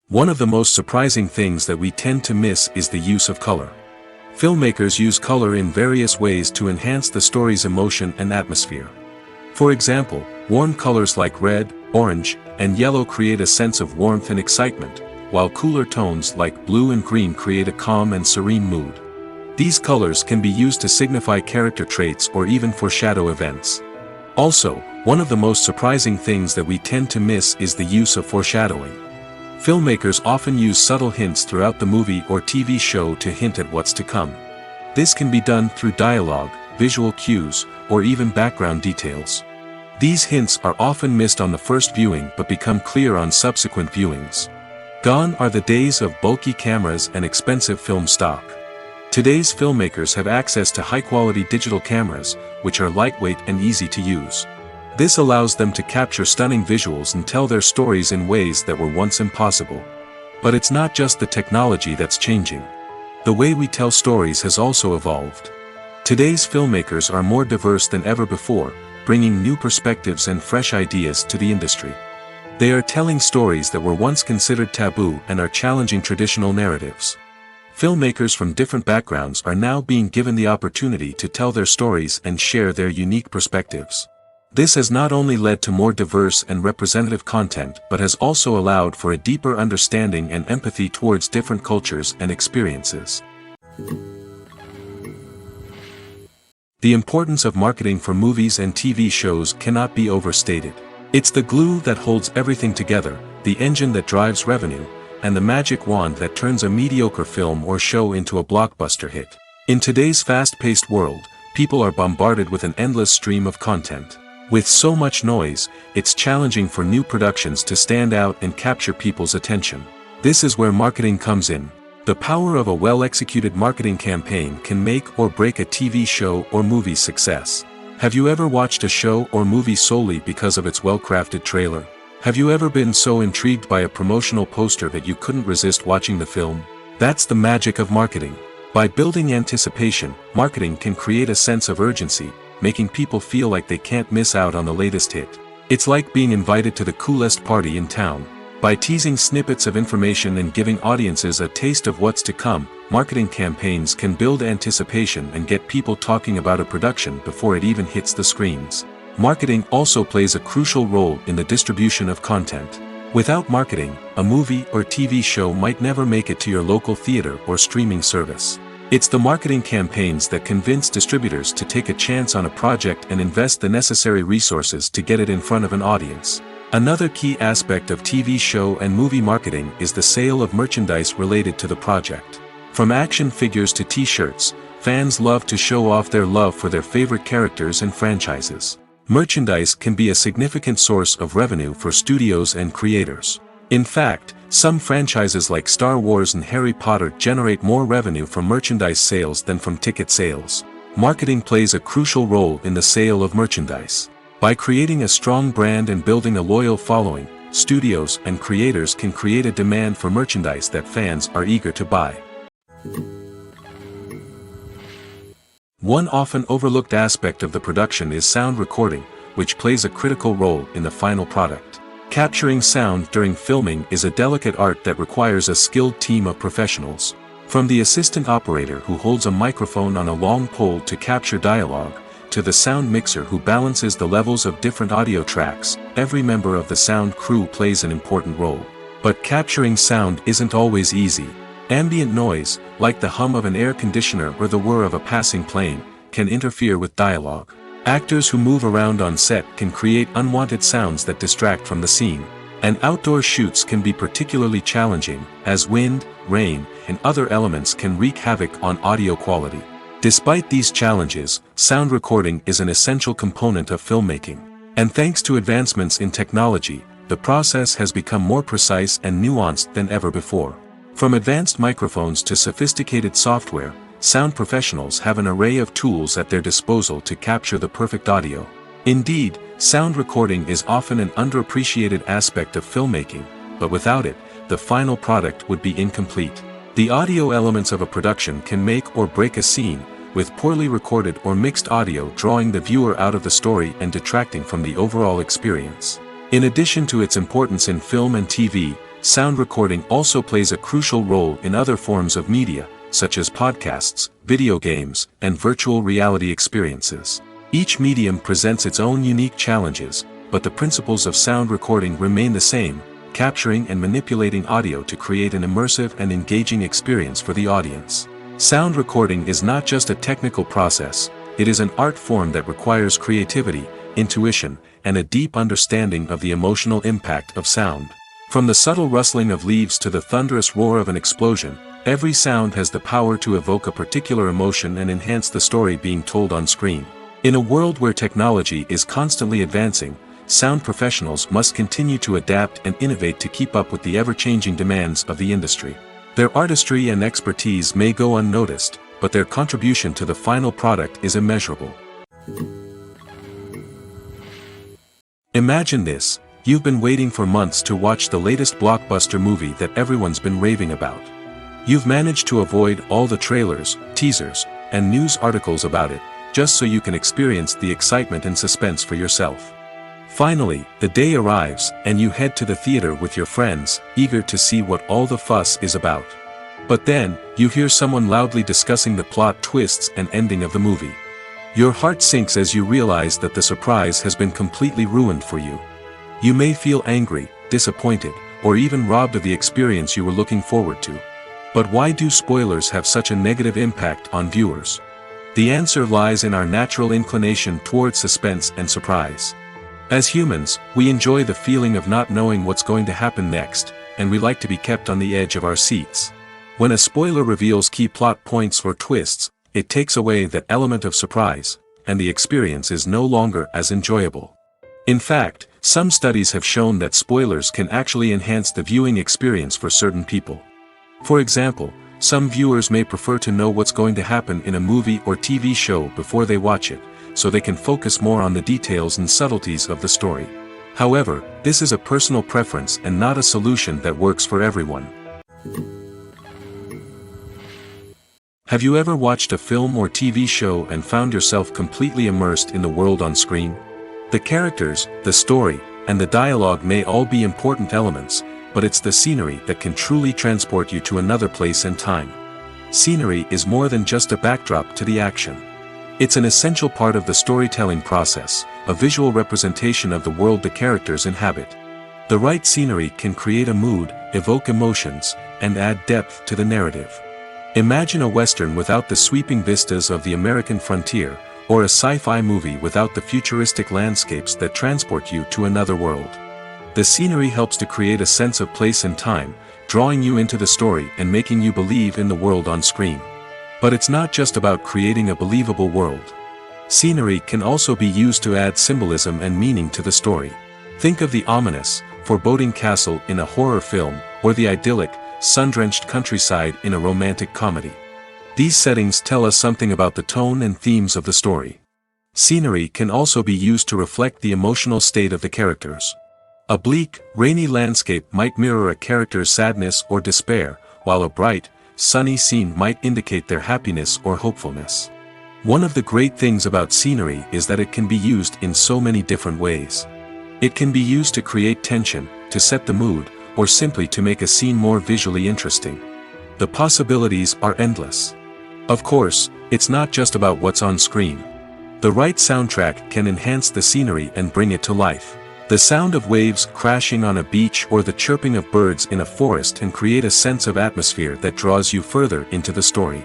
One of the most surprising things that we tend to miss is the use of color. Filmmakers use color in various ways to enhance the story's emotion and atmosphere. For example, warm colors like red, orange, and yellow create a sense of warmth and excitement, while cooler tones like blue and green create a calm and serene mood. These colors can be used to signify character traits or even foreshadow events. Also, one of the most surprising things that we tend to miss is the use of foreshadowing. Filmmakers often use subtle hints throughout the movie or TV show to hint at what's to come. This can be done through dialogue, visual cues, or even background details. These hints are often missed on the first viewing but become clear on subsequent viewings. Gone are the days of bulky cameras and expensive film stock. Today's filmmakers have access to high-quality digital cameras, which are lightweight and easy to use. This allows them to capture stunning visuals and tell their stories in ways that were once impossible. But it's not just the technology that's changing. The way we tell stories has also evolved. Today's filmmakers are more diverse than ever before, bringing new perspectives and fresh ideas to the industry. They are telling stories that were once considered taboo and are challenging traditional narratives. Filmmakers from different backgrounds are now being given the opportunity to tell their stories and share their unique perspectives. This has not only led to more diverse and representative content but has also allowed for a deeper understanding and empathy towards different cultures and experiences. The importance of marketing for movies and TV shows cannot be overstated. It's the glue that holds everything together, the engine that drives revenue, and the magic wand that turns a mediocre film or show into a blockbuster hit. In today's fast-paced world, people are bombarded with an endless stream of content. With so much noise, it's challenging for new productions to stand out and capture people's attention. This is where marketing comes in. The power of a well-executed marketing campaign can make or break a TV show or movie's success. Have you ever watched a show or movie solely because of its well-crafted trailer? Have you ever been so intrigued by a promotional poster that you couldn't resist watching the film? That's the magic of marketing. By building anticipation, marketing can create a sense of urgency, making people feel like they can't miss out on the latest hit. It's like being invited to the coolest party in town. By teasing snippets of information and giving audiences a taste of what's to come, marketing campaigns can build anticipation and get people talking about a production before it even hits the screens. Marketing also plays a crucial role in the distribution of content. Without marketing, a movie or TV show might never make it to your local theater or streaming service. It's the marketing campaigns that convince distributors to take a chance on a project and invest the necessary resources to get it in front of an audience. Another key aspect of TV show and movie marketing is the sale of merchandise related to the project. From action figures to t-shirts, fans love to show off their love for their favorite characters and franchises. Merchandise can be a significant source of revenue for studios and creators. In fact, some franchises like Star Wars and Harry Potter generate more revenue from merchandise sales than from ticket sales. Marketing plays a crucial role in the sale of merchandise. By creating a strong brand and building a loyal following, studios and creators can create a demand for merchandise that fans are eager to buy. One often overlooked aspect of the production is sound recording, which plays a critical role in the final product. Capturing sound during filming is a delicate art that requires a skilled team of professionals. From the assistant operator who holds a microphone on a long pole to capture dialogue, to the sound mixer who balances the levels of different audio tracks, every member of the sound crew plays an important role. But capturing sound isn't always easy. Ambient noise, like the hum of an air conditioner or the whir of a passing plane, can interfere with dialogue. Actors who move around on set can create unwanted sounds that distract from the scene. And outdoor shoots can be particularly challenging, as wind, rain, and other elements can wreak havoc on audio quality. Despite these challenges, sound recording is an essential component of filmmaking. And thanks to advancements in technology, the process has become more precise and nuanced than ever before. From advanced microphones to sophisticated software, sound professionals have an array of tools at their disposal to capture the perfect audio. Indeed, sound recording is often an underappreciated aspect of filmmaking, but without it, the final product would be incomplete. The audio elements of a production can make or break a scene, with poorly recorded or mixed audio drawing the viewer out of the story and detracting from the overall experience. In addition to its importance in film and TV, sound recording also plays a crucial role in other forms of media, such as podcasts, video games, and virtual reality experiences. Each medium presents its own unique challenges, but the principles of sound recording remain the same, capturing and manipulating audio to create an immersive and engaging experience for the audience. Sound recording is not just a technical process, it is an art form that requires creativity, intuition, and a deep understanding of the emotional impact of sound. From the subtle rustling of leaves to the thunderous roar of an explosion, every sound has the power to evoke a particular emotion and enhance the story being told on screen. In a world where technology is constantly advancing, sound professionals must continue to adapt and innovate to keep up with the ever-changing demands of the industry. Their artistry and expertise may go unnoticed, but their contribution to the final product is immeasurable. Imagine this: you've been waiting for months to watch the latest blockbuster movie that everyone's been raving about. You've managed to avoid all the trailers, teasers, and news articles about it, just so you can experience the excitement and suspense for yourself. Finally, the day arrives, and you head to the theater with your friends, eager to see what all the fuss is about. But then, you hear someone loudly discussing the plot twists and ending of the movie. Your heart sinks as you realize that the surprise has been completely ruined for you. You may feel angry, disappointed, or even robbed of the experience you were looking forward to. But why do spoilers have such a negative impact on viewers? The answer lies in our natural inclination toward suspense and surprise. As humans, we enjoy the feeling of not knowing what's going to happen next, and we like to be kept on the edge of our seats. When a spoiler reveals key plot points or twists, it takes away that element of surprise, and the experience is no longer as enjoyable. In fact, some studies have shown that spoilers can actually enhance the viewing experience for certain people. For example, some viewers may prefer to know what's going to happen in a movie or TV show before they watch it, so they can focus more on the details and subtleties of the story. However, this is a personal preference and not a solution that works for everyone. Have you ever watched a film or TV show and found yourself completely immersed in the world on screen? The characters, the story, and the dialogue may all be important elements, but it's the scenery that can truly transport you to another place and time. Scenery is more than just a backdrop to the action. It's an essential part of the storytelling process, a visual representation of the world the characters inhabit. The right scenery can create a mood, evoke emotions, and add depth to the narrative. Imagine a Western without the sweeping vistas of the American frontier, or a sci-fi movie without the futuristic landscapes that transport you to another world. The scenery helps to create a sense of place and time, drawing you into the story and making you believe in the world on screen. But it's not just about creating a believable world. Scenery can also be used to add symbolism and meaning to the story. Think of the ominous, foreboding castle in a horror film, or the idyllic, sun-drenched countryside in a romantic comedy. These settings tell us something about the tone and themes of the story. Scenery can also be used to reflect the emotional state of the characters. A bleak, rainy landscape might mirror a character's sadness or despair, while a bright, sunny scene might indicate their happiness or hopefulness. One of the great things about scenery is that it can be used in so many different ways. It can be used to create tension, to set the mood, or simply to make a scene more visually interesting. The possibilities are endless. Of course, it's not just about what's on screen. The right soundtrack can enhance the scenery and bring it to life. The sound of waves crashing on a beach or the chirping of birds in a forest can create a sense of atmosphere that draws you further into the story.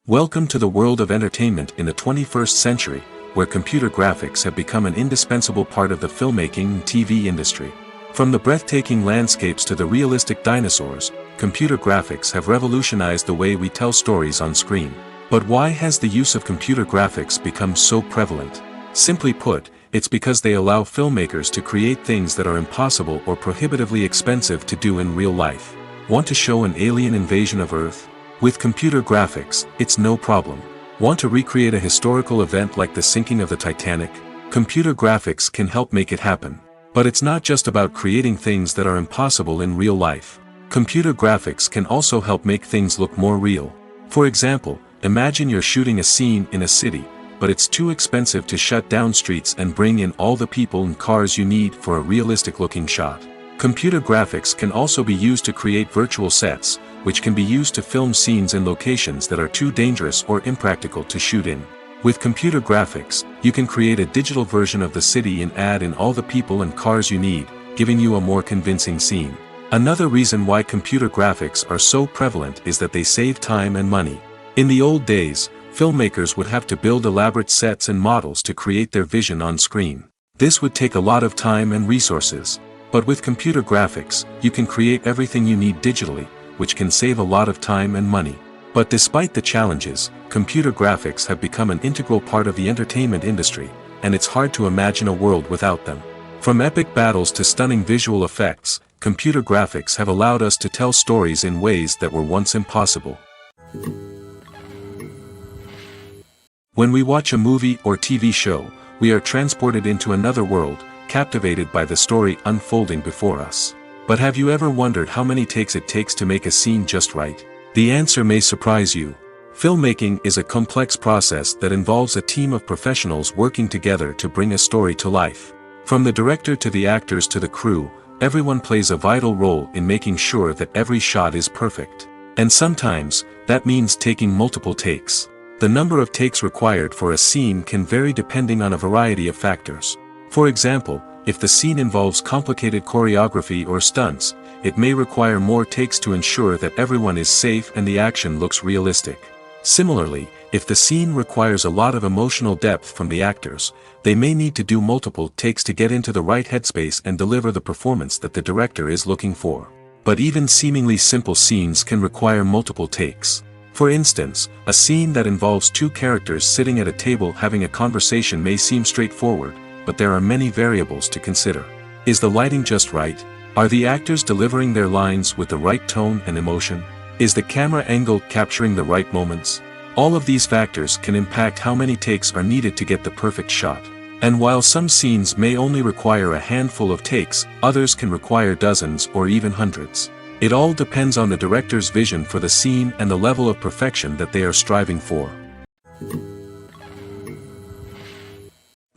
Welcome to the world of entertainment in the 21st century, where computer graphics have become an indispensable part of the filmmaking and TV industry. From the breathtaking landscapes to the realistic dinosaurs, computer graphics have revolutionized the way we tell stories on screen. But why has the use of computer graphics become so prevalent? Simply put, it's because they allow filmmakers to create things that are impossible or prohibitively expensive to do in real life. Want to show an alien invasion of Earth? With computer graphics, it's no problem. Want to recreate a historical event like the sinking of the Titanic? Computer graphics can help make it happen. But it's not just about creating things that are impossible in real life. Computer graphics can also help make things look more real. For example, imagine you're shooting a scene in a city, but it's too expensive to shut down streets and bring in all the people and cars you need for a realistic-looking shot. Computer graphics can also be used to create virtual sets, which can be used to film scenes in locations that are too dangerous or impractical to shoot in. With computer graphics, you can create a digital version of the city and add in all the people and cars you need, giving you a more convincing scene. Another reason why computer graphics are so prevalent is that they save time and money. In the old days, filmmakers would have to build elaborate sets and models to create their vision on screen. This would take a lot of time and resources. But with computer graphics, you can create everything you need digitally, which can save a lot of time and money. But despite the challenges, computer graphics have become an integral part of the entertainment industry, and it's hard to imagine a world without them. From epic battles to stunning visual effects, computer graphics have allowed us to tell stories in ways that were once impossible. When we watch a movie or TV show, we are transported into another world, captivated by the story unfolding before us. But have you ever wondered how many takes it takes to make a scene just right? The answer may surprise you. Filmmaking is a complex process that involves a team of professionals working together to bring a story to life. From the director to the actors to the crew, everyone plays a vital role in making sure that every shot is perfect. And sometimes, that means taking multiple takes. The number of takes required for a scene can vary depending on a variety of factors. For example, if the scene involves complicated choreography or stunts, it may require more takes to ensure that everyone is safe and the action looks realistic. Similarly, if the scene requires a lot of emotional depth from the actors, they may need to do multiple takes to get into the right headspace and deliver the performance that the director is looking for. But even seemingly simple scenes can require multiple takes. For instance, a scene that involves two characters sitting at a table having a conversation may seem straightforward, but there are many variables to consider. Is the lighting just right? Are the actors delivering their lines with the right tone and emotion? Is the camera angle capturing the right moments? All of these factors can impact how many takes are needed to get the perfect shot. And while some scenes may only require a handful of takes, others can require dozens or even hundreds. It all depends on the director's vision for the scene and the level of perfection that they are striving for.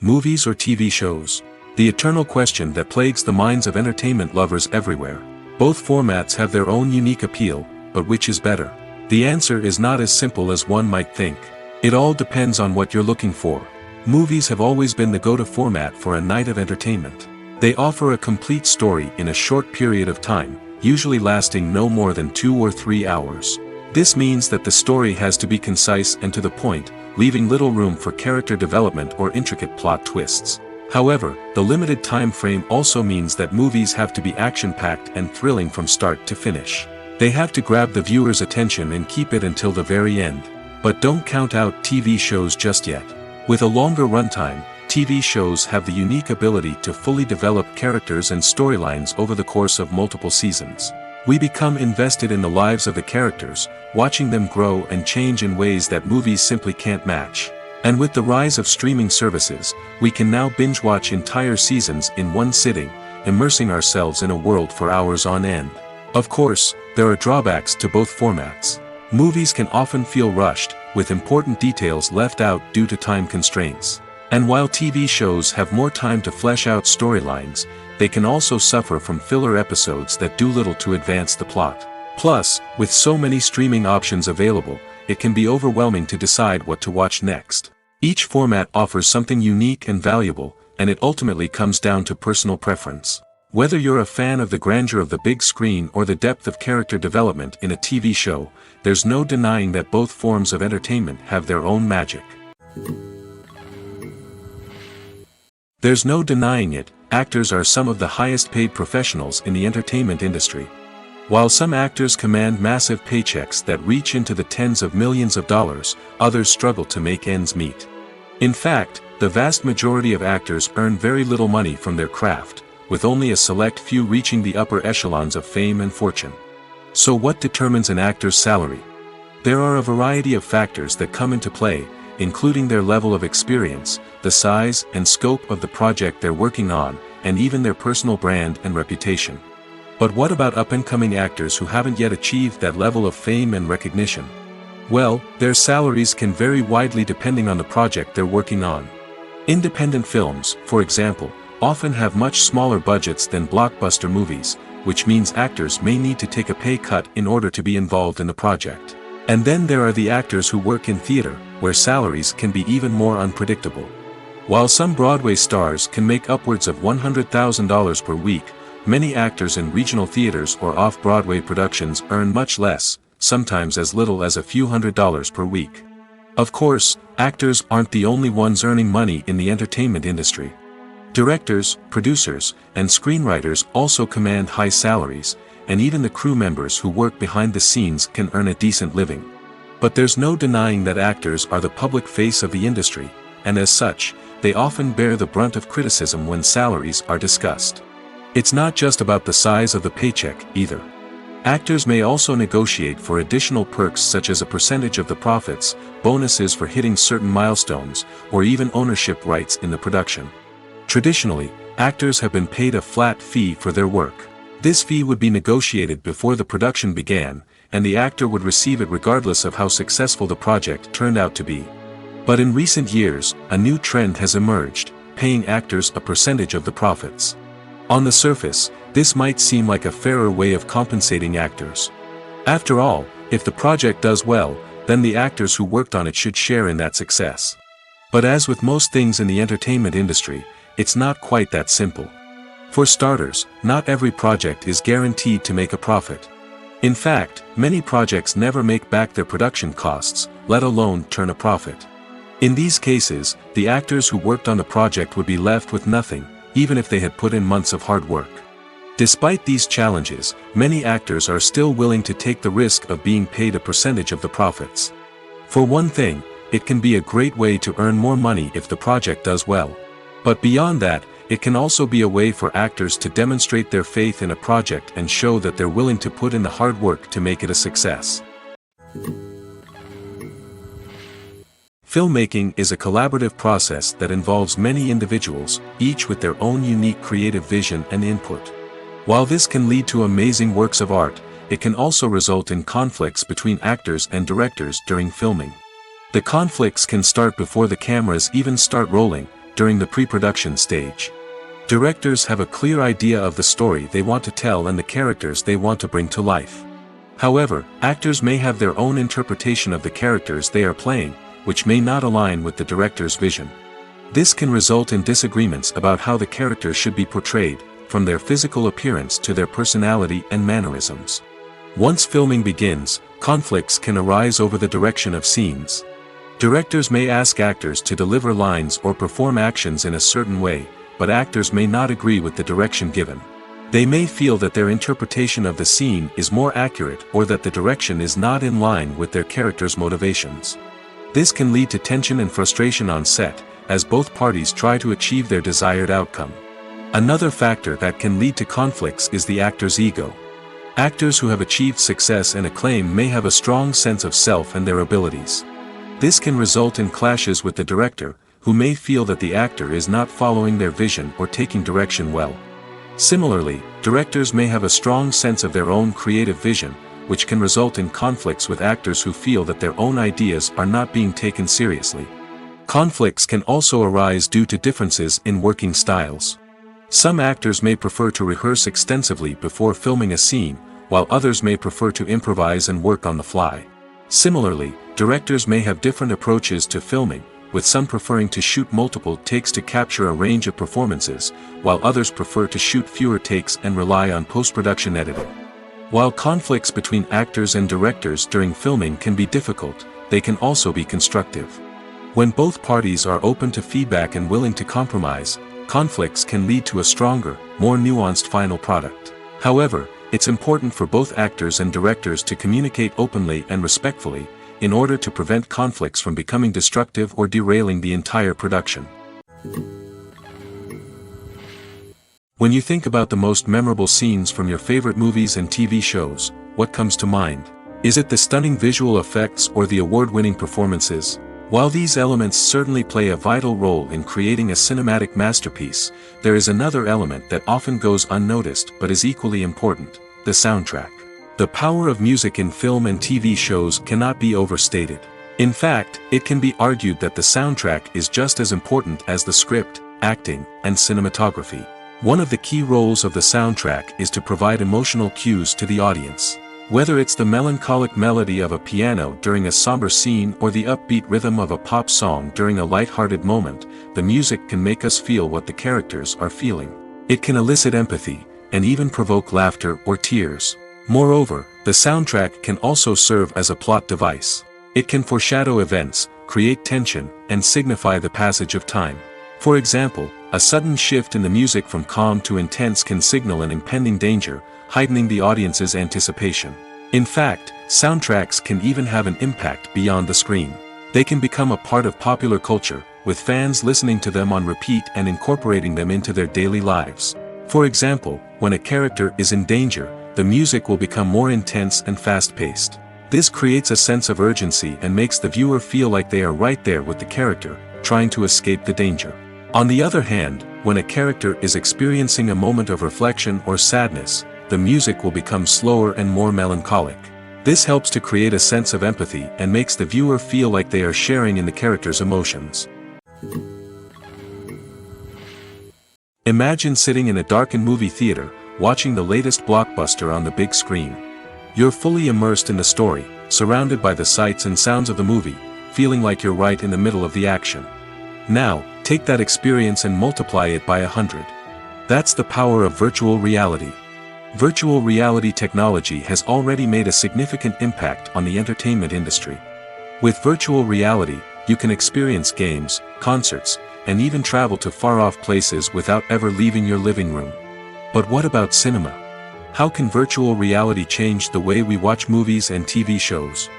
Movies or TV shows. The eternal question that plagues the minds of entertainment lovers everywhere. Both formats have their own unique appeal, but which is better? The answer is not as simple as one might think. It all depends on what you're looking for. Movies have always been the go-to format for a night of entertainment. They offer a complete story in a short period of time, usually lasting no more than 2 or 3 hours. This means that the story has to be concise and to the point, leaving little room for character development or intricate plot twists. However, the limited time frame also means that movies have to be action-packed and thrilling from start to finish. They have to grab the viewer's attention and keep it until the very end. But don't count out TV shows just yet. With a longer runtime, TV shows have the unique ability to fully develop characters and storylines over the course of multiple seasons. We become invested in the lives of the characters, watching them grow and change in ways that movies simply can't match. And with the rise of streaming services, we can now binge-watch entire seasons in one sitting, immersing ourselves in a world for hours on end. Of course, there are drawbacks to both formats. Movies can often feel rushed, with important details left out due to time constraints. And while TV shows have more time to flesh out storylines, they can also suffer from filler episodes that do little to advance the plot. Plus, with so many streaming options available, it can be overwhelming to decide what to watch next. Each format offers something unique and valuable, and it ultimately comes down to personal preference. Whether you're a fan of the grandeur of the big screen or the depth of character development in a TV show, there's no denying that both forms of entertainment have their own magic. There's no denying it, actors are some of the highest paid professionals in the entertainment industry. While some actors command massive paychecks that reach into the tens of millions of dollars, others struggle to make ends meet. In fact, the vast majority of actors earn very little money from their craft, with only a select few reaching the upper echelons of fame and fortune. So what determines an actor's salary? There are a variety of factors that come into play, including their level of experience, the size and scope of the project they're working on, and even their personal brand and reputation. But what about up-and-coming actors who haven't yet achieved that level of fame and recognition? Well, their salaries can vary widely depending on the project they're working on. Independent films, for example, often have much smaller budgets than blockbuster movies, which means actors may need to take a pay cut in order to be involved in the project. And then there are the actors who work in theater, where salaries can be even more unpredictable. While some Broadway stars can make upwards of $100,000 per week, many actors in regional theaters or off-Broadway productions earn much less, sometimes as little as a few $100s per week. Of course, actors aren't the only ones earning money in the entertainment industry. Directors, producers, and screenwriters also command high salaries, and even the crew members who work behind the scenes can earn a decent living. But there's no denying that actors are the public face of the industry, and as such, they often bear the brunt of criticism when salaries are discussed. It's not just about the size of the paycheck, either. Actors may also negotiate for additional perks such as a percentage of the profits, bonuses for hitting certain milestones, or even ownership rights in the production. Traditionally, actors have been paid a flat fee for their work. This fee would be negotiated before the production began, and the actor would receive it regardless of how successful the project turned out to be. But in recent years, a new trend has emerged, paying actors a percentage of the profits. On the surface, this might seem like a fairer way of compensating actors. After all, if the project does well, then the actors who worked on it should share in that success. But as with most things in the entertainment industry, it's not quite that simple. For starters, not every project is guaranteed to make a profit. In fact, many projects never make back their production costs, let alone turn a profit. In these cases, the actors who worked on the project would be left with nothing, even if they had put in months of hard work. Despite these challenges, many actors are still willing to take the risk of being paid a percentage of the profits. For one thing, it can be a great way to earn more money if the project does well. But beyond that, it can also be a way for actors to demonstrate their faith in a project and show that they're willing to put in the hard work to make it a success. Filmmaking is a collaborative process that involves many individuals, each with their own unique creative vision and input. While this can lead to amazing works of art, it can also result in conflicts between actors and directors during filming. The conflicts can start before the cameras even start rolling, during the pre-production stage. Directors have a clear idea of the story they want to tell and the characters they want to bring to life. However, actors may have their own interpretation of the characters they are playing, which may not align with the director's vision. This can result in disagreements about how the characters should be portrayed, from their physical appearance to their personality and mannerisms. Once filming begins, conflicts can arise over the direction of scenes. Directors may ask actors to deliver lines or perform actions in a certain way, but actors may not agree with the direction given. They may feel that their interpretation of the scene is more accurate or that the direction is not in line with their character's motivations. This can lead to tension and frustration on set, as both parties try to achieve their desired outcome. Another factor that can lead to conflicts is the actor's ego. Actors who have achieved success and acclaim may have a strong sense of self and their abilities. This can result in clashes with the director, who may feel that the actor is not following their vision or taking direction well. Similarly, directors may have a strong sense of their own creative vision, which can result in conflicts with actors who feel that their own ideas are not being taken seriously. Conflicts can also arise due to differences in working styles. Some actors may prefer to rehearse extensively before filming a scene, while others may prefer to improvise and work on the fly. Similarly, directors may have different approaches to filming, with some preferring to shoot multiple takes to capture a range of performances, while others prefer to shoot fewer takes and rely on post-production editing. While conflicts between actors and directors during filming can be difficult, they can also be constructive. When both parties are open to feedback and willing to compromise, conflicts can lead to a stronger, more nuanced final product. However, it's important for both actors and directors to communicate openly and respectfully, in order to prevent conflicts from becoming destructive or derailing the entire production. When you think about the most memorable scenes from your favorite movies and TV shows, what comes to mind? Is it the stunning visual effects or the award-winning performances? While these elements certainly play a vital role in creating a cinematic masterpiece, there is another element that often goes unnoticed but is equally important: the soundtrack. The power of music in film and TV shows cannot be overstated. In fact, it can be argued that the soundtrack is just as important as the script, acting, and cinematography. One of the key roles of the soundtrack is to provide emotional cues to the audience. Whether it's the melancholic melody of a piano during a somber scene or the upbeat rhythm of a pop song during a light-hearted moment, the music can make us feel what the characters are feeling. It can elicit empathy, and even provoke laughter or tears. Moreover, the soundtrack can also serve as a plot device. It can foreshadow events, create tension, and signify the passage of time. For example, a sudden shift in the music from calm to intense can signal an impending danger, heightening the audience's anticipation. In fact, soundtracks can even have an impact beyond the screen. They can become a part of popular culture, with fans listening to them on repeat and incorporating them into their daily lives. For example, when a character is in danger, the music will become more intense and fast-paced. This creates a sense of urgency and makes the viewer feel like they are right there with the character, trying to escape the danger. On the other hand, when a character is experiencing a moment of reflection or sadness, the music will become slower and more melancholic. This helps to create a sense of empathy and makes the viewer feel like they are sharing in the character's emotions. Imagine sitting in a darkened movie theater, watching the latest blockbuster on the big screen. You're fully immersed in the story, surrounded by the sights and sounds of the movie, feeling like you're right in the middle of the action. Now, take that experience and multiply it by 100. That's the power of virtual reality. Virtual reality technology has already made a significant impact on the entertainment industry. With virtual reality, you can experience games, concerts, and even travel to far-off places without ever leaving your living room. But what about cinema? How can virtual reality change the way we watch movies and TV shows?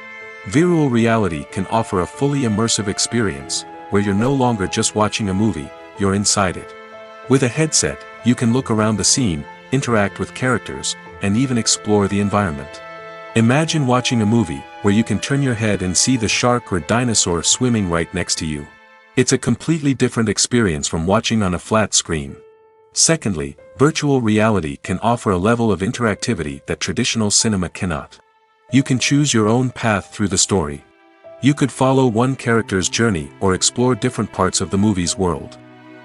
Virtual reality can offer a fully immersive experience, where you're no longer just watching a movie, you're inside it. With a headset, you can look around the scene, interact with characters, and even explore the environment. Imagine watching a movie where you can turn your head and see the shark or dinosaur swimming right next to you. It's a completely different experience from watching on a flat screen. Secondly, virtual reality can offer a level of interactivity that traditional cinema cannot. You can choose your own path through the story. You could follow one character's journey or explore different parts of the movie's world.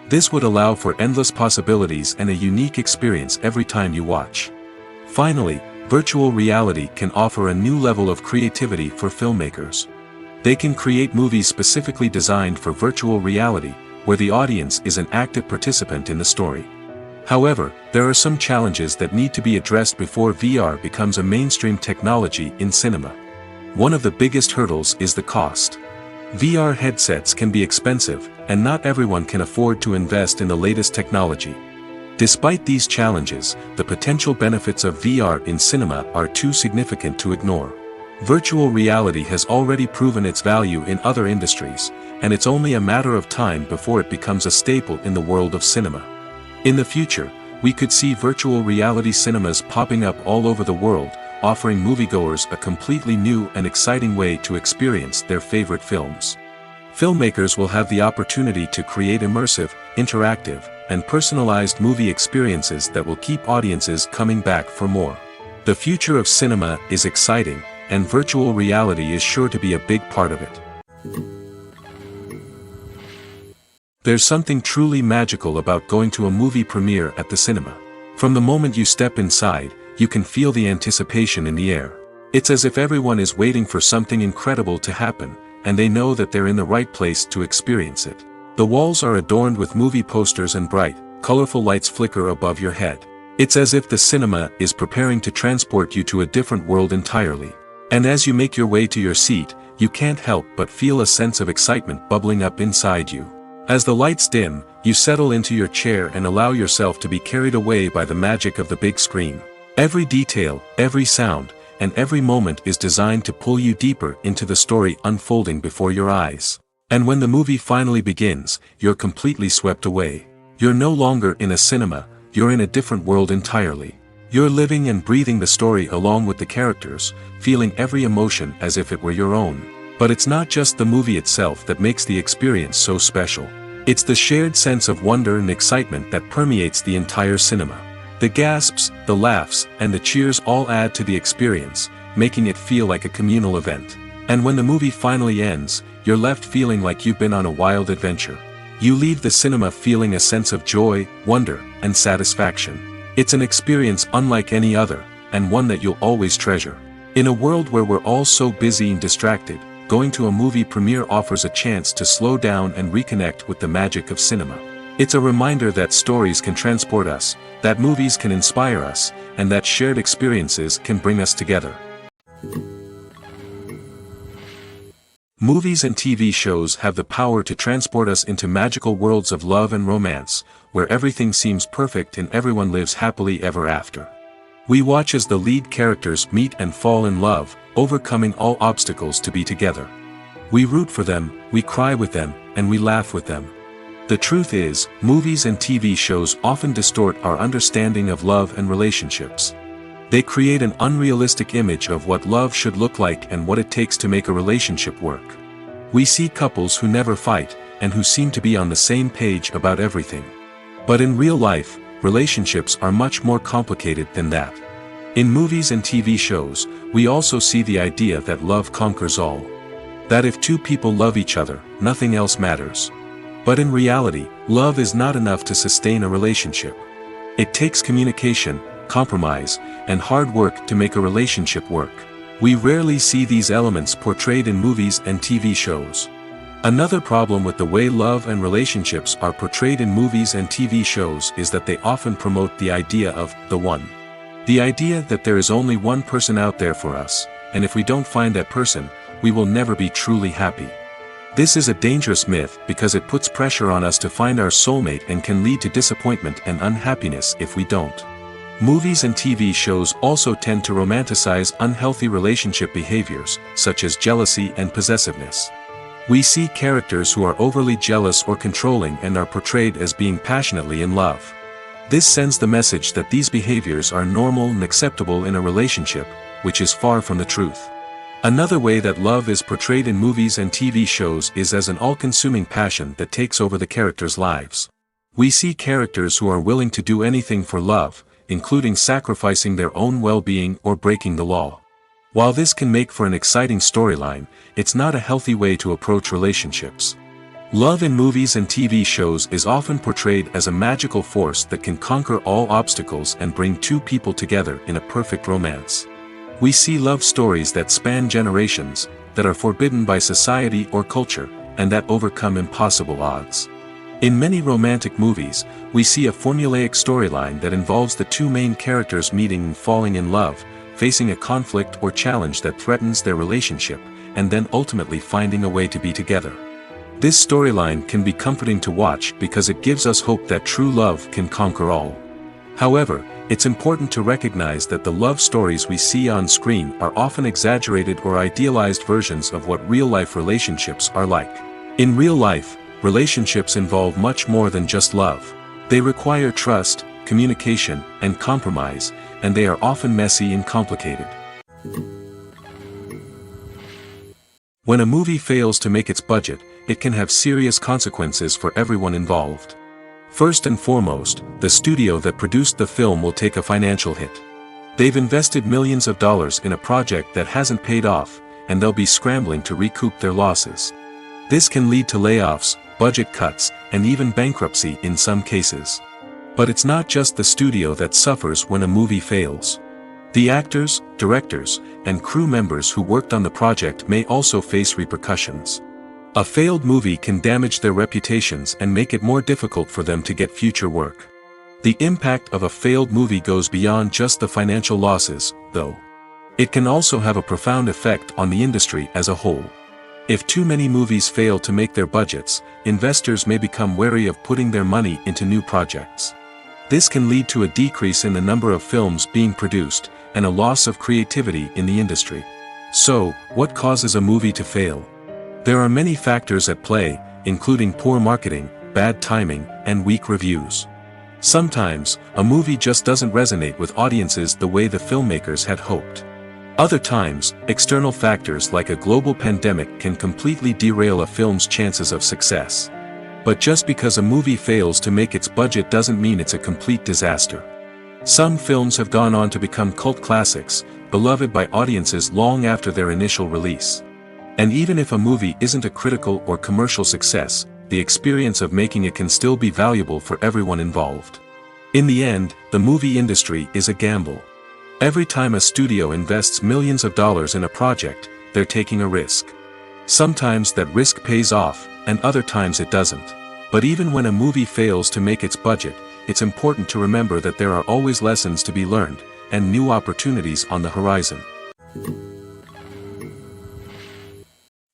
This would allow for endless possibilities and a unique experience every time you watch. Finally, virtual reality can offer a new level of creativity for filmmakers. They can create movies specifically designed for virtual reality, where the audience is an active participant in the story. However, there are some challenges that need to be addressed before VR becomes a mainstream technology in cinema. One of the biggest hurdles is the cost. VR headsets can be expensive, and not everyone can afford to invest in the latest technology. Despite these challenges, the potential benefits of VR in cinema are too significant to ignore. Virtual reality has already proven its value in other industries, and it's only a matter of time before it becomes a staple in the world of cinema. In the future, we could see virtual reality cinemas popping up all over the world, offering moviegoers a completely new and exciting way to experience their favorite films. Filmmakers will have the opportunity to create immersive, interactive, and personalized movie experiences that will keep audiences coming back for more. The future of cinema is exciting, and virtual reality is sure to be a big part of it. There's something truly magical about going to a movie premiere at the cinema. From the moment you step inside, you can feel the anticipation in the air. It's as if everyone is waiting for something incredible to happen, and they know that they're in the right place to experience it. The walls are adorned with movie posters and bright, colorful lights flicker above your head. It's as if the cinema is preparing to transport you to a different world entirely. And as you make your way to your seat, you can't help but feel a sense of excitement bubbling up inside you. As the lights dim, you settle into your chair and allow yourself to be carried away by the magic of the big screen. Every detail, every sound, and every moment is designed to pull you deeper into the story unfolding before your eyes. And when the movie finally begins, you're completely swept away. You're no longer in a cinema, you're in a different world entirely. You're living and breathing the story along with the characters, feeling every emotion as if it were your own. But it's not just the movie itself that makes the experience so special. It's the shared sense of wonder and excitement that permeates the entire cinema. The gasps, the laughs, and the cheers all add to the experience, making it feel like a communal event. And when the movie finally ends, you're left feeling like you've been on a wild adventure. You leave the cinema feeling a sense of joy, wonder, and satisfaction. It's an experience unlike any other, and one that you'll always treasure. In a world where we're all so busy and distracted, going to a movie premiere offers a chance to slow down and reconnect with the magic of cinema. It's a reminder that stories can transport us, that movies can inspire us, and that shared experiences can bring us together. Movies and TV shows have the power to transport us into magical worlds of love and romance, where everything seems perfect and everyone lives happily ever after. We watch as the lead characters meet and fall in love, overcoming all obstacles to be together. We root for them, we cry with them, and we laugh with them. The truth is, movies and TV shows often distort our understanding of love and relationships. They create an unrealistic image of what love should look like and what it takes to make a relationship work. We see couples who never fight, and who seem to be on the same page about everything. But in real life, relationships are much more complicated than that. In movies and TV shows, we also see the idea that love conquers all. That if two people love each other, nothing else matters. But in reality, love is not enough to sustain a relationship. It takes communication, compromise, and hard work to make a relationship work. We rarely see these elements portrayed in movies and TV shows. Another problem with the way love and relationships are portrayed in movies and TV shows is that they often promote the idea of the one. The idea that there is only one person out there for us, and if we don't find that person, we will never be truly happy. This is a dangerous myth because it puts pressure on us to find our soulmate and can lead to disappointment and unhappiness if we don't. Movies and TV shows also tend to romanticize unhealthy relationship behaviors, such as jealousy and possessiveness. We see characters who are overly jealous or controlling and are portrayed as being passionately in love. This sends the message that these behaviors are normal and acceptable in a relationship, which is far from the truth. Another way that love is portrayed in movies and TV shows is as an all-consuming passion that takes over the characters' lives. We see characters who are willing to do anything for love, including sacrificing their own well-being or breaking the law. While this can make for an exciting storyline, it's not a healthy way to approach relationships. Love in movies and TV shows is often portrayed as a magical force that can conquer all obstacles and bring two people together in a perfect romance. We see love stories that span generations, that are forbidden by society or culture, and that overcome impossible odds. In many romantic movies, we see a formulaic storyline that involves the two main characters meeting and falling in love, facing a conflict or challenge that threatens their relationship, and then ultimately finding a way to be together. This storyline can be comforting to watch because it gives us hope that true love can conquer all. However, it's important to recognize that the love stories we see on screen are often exaggerated or idealized versions of what real-life relationships are like. In real life, relationships involve much more than just love. They require trust, communication, and compromise, and they are often messy and complicated. When a movie fails to make its budget, it can have serious consequences for everyone involved. First and foremost, the studio that produced the film will take a financial hit. They've invested millions of dollars in a project that hasn't paid off, and they'll be scrambling to recoup their losses. This can lead to layoffs, budget cuts, and even bankruptcy in some cases. But it's not just the studio that suffers when a movie fails. The actors, directors, and crew members who worked on the project may also face repercussions. A failed movie can damage their reputations and make it more difficult for them to get future work. The impact of a failed movie goes beyond just the financial losses, though. It can also have a profound effect on the industry as a whole. If too many movies fail to make their budgets, investors may become wary of putting their money into new projects. This can lead to a decrease in the number of films being produced, and a loss of creativity in the industry. So, what causes a movie to fail? There are many factors at play, including poor marketing, bad timing, and weak reviews. Sometimes, a movie just doesn't resonate with audiences the way the filmmakers had hoped. Other times, external factors like a global pandemic can completely derail a film's chances of success. But just because a movie fails to make its budget doesn't mean it's a complete disaster. Some films have gone on to become cult classics, beloved by audiences long after their initial release. And even if a movie isn't a critical or commercial success, the experience of making it can still be valuable for everyone involved. In the end, the movie industry is a gamble. Every time a studio invests millions of dollars in a project, they're taking a risk. Sometimes that risk pays off, and other times it doesn't. But even when a movie fails to make its budget, it's important to remember that there are always lessons to be learned, and new opportunities on the horizon.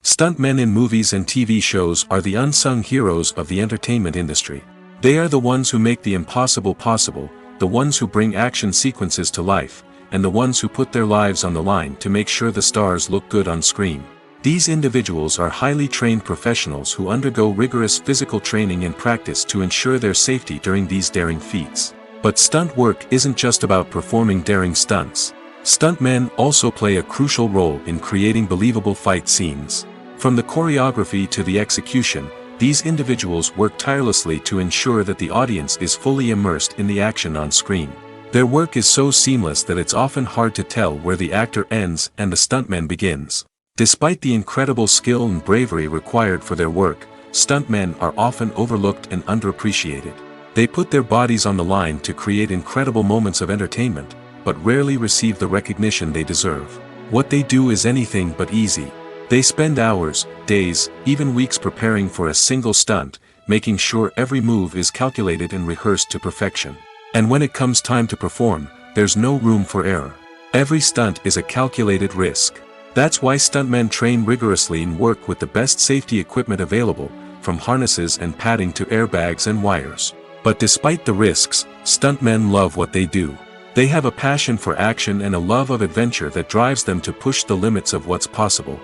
Stuntmen in movies and TV shows are the unsung heroes of the entertainment industry. They are the ones who make the impossible possible, the ones who bring action sequences to life, and the ones who put their lives on the line to make sure the stars look good on screen. These individuals are highly trained professionals who undergo rigorous physical training and practice to ensure their safety during these daring feats. But stunt work isn't just about performing daring stunts. Stuntmen also play a crucial role in creating believable fight scenes. From the choreography to the execution, these individuals work tirelessly to ensure that the audience is fully immersed in the action on screen. Their work is so seamless that it's often hard to tell where the actor ends and the stuntman begins. Despite the incredible skill and bravery required for their work, stuntmen are often overlooked and underappreciated. They put their bodies on the line to create incredible moments of entertainment, but rarely receive the recognition they deserve. What they do is anything but easy. They spend hours, days, even weeks preparing for a single stunt, making sure every move is calculated and rehearsed to perfection. And when it comes time to perform, there's no room for error. Every stunt is a calculated risk. That's why stuntmen train rigorously and work with the best safety equipment available, from harnesses and padding to airbags and wires. But despite the risks, stuntmen love what they do. They have a passion for action and a love of adventure that drives them to push the limits of what's possible.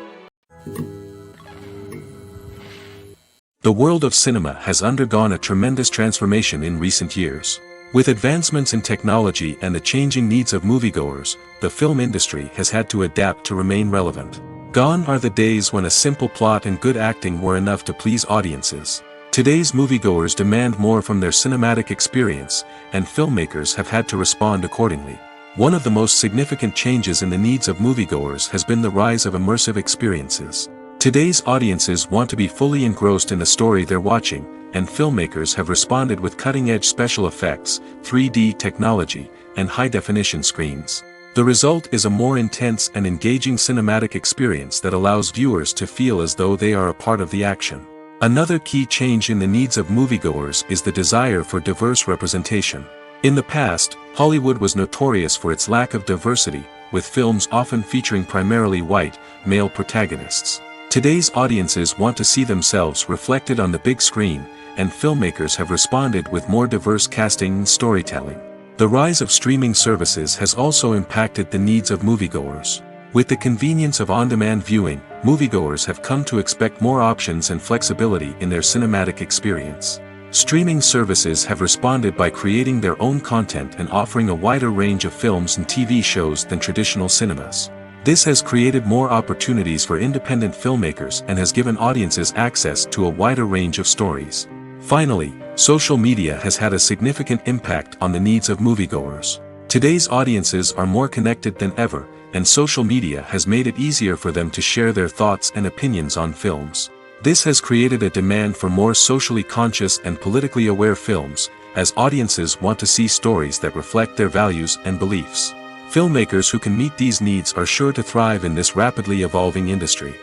The world of cinema has undergone a tremendous transformation in recent years. With advancements in technology and the changing needs of moviegoers, the film industry has had to adapt to remain relevant. Gone are the days when a simple plot and good acting were enough to please audiences. Today's moviegoers demand more from their cinematic experience, and filmmakers have had to respond accordingly. One of the most significant changes in the needs of moviegoers has been the rise of immersive experiences. Today's audiences want to be fully engrossed in the story they're watching, and filmmakers have responded with cutting-edge special effects, 3D technology, and high-definition screens. The result is a more intense and engaging cinematic experience that allows viewers to feel as though they are a part of the action. Another key change in the needs of moviegoers is the desire for diverse representation. In the past, Hollywood was notorious for its lack of diversity, with films often featuring primarily white, male protagonists. Today's audiences want to see themselves reflected on the big screen, and filmmakers have responded with more diverse casting and storytelling. The rise of streaming services has also impacted the needs of moviegoers. With the convenience of on-demand viewing, moviegoers have come to expect more options and flexibility in their cinematic experience. Streaming services have responded by creating their own content and offering a wider range of films and TV shows than traditional cinemas. This has created more opportunities for independent filmmakers and has given audiences access to a wider range of stories. Finally, social media has had a significant impact on the needs of moviegoers. Today's audiences are more connected than ever, and social media has made it easier for them to share their thoughts and opinions on films. This has created a demand for more socially conscious and politically aware films, as audiences want to see stories that reflect their values and beliefs. Filmmakers who can meet these needs are sure to thrive in this rapidly evolving industry.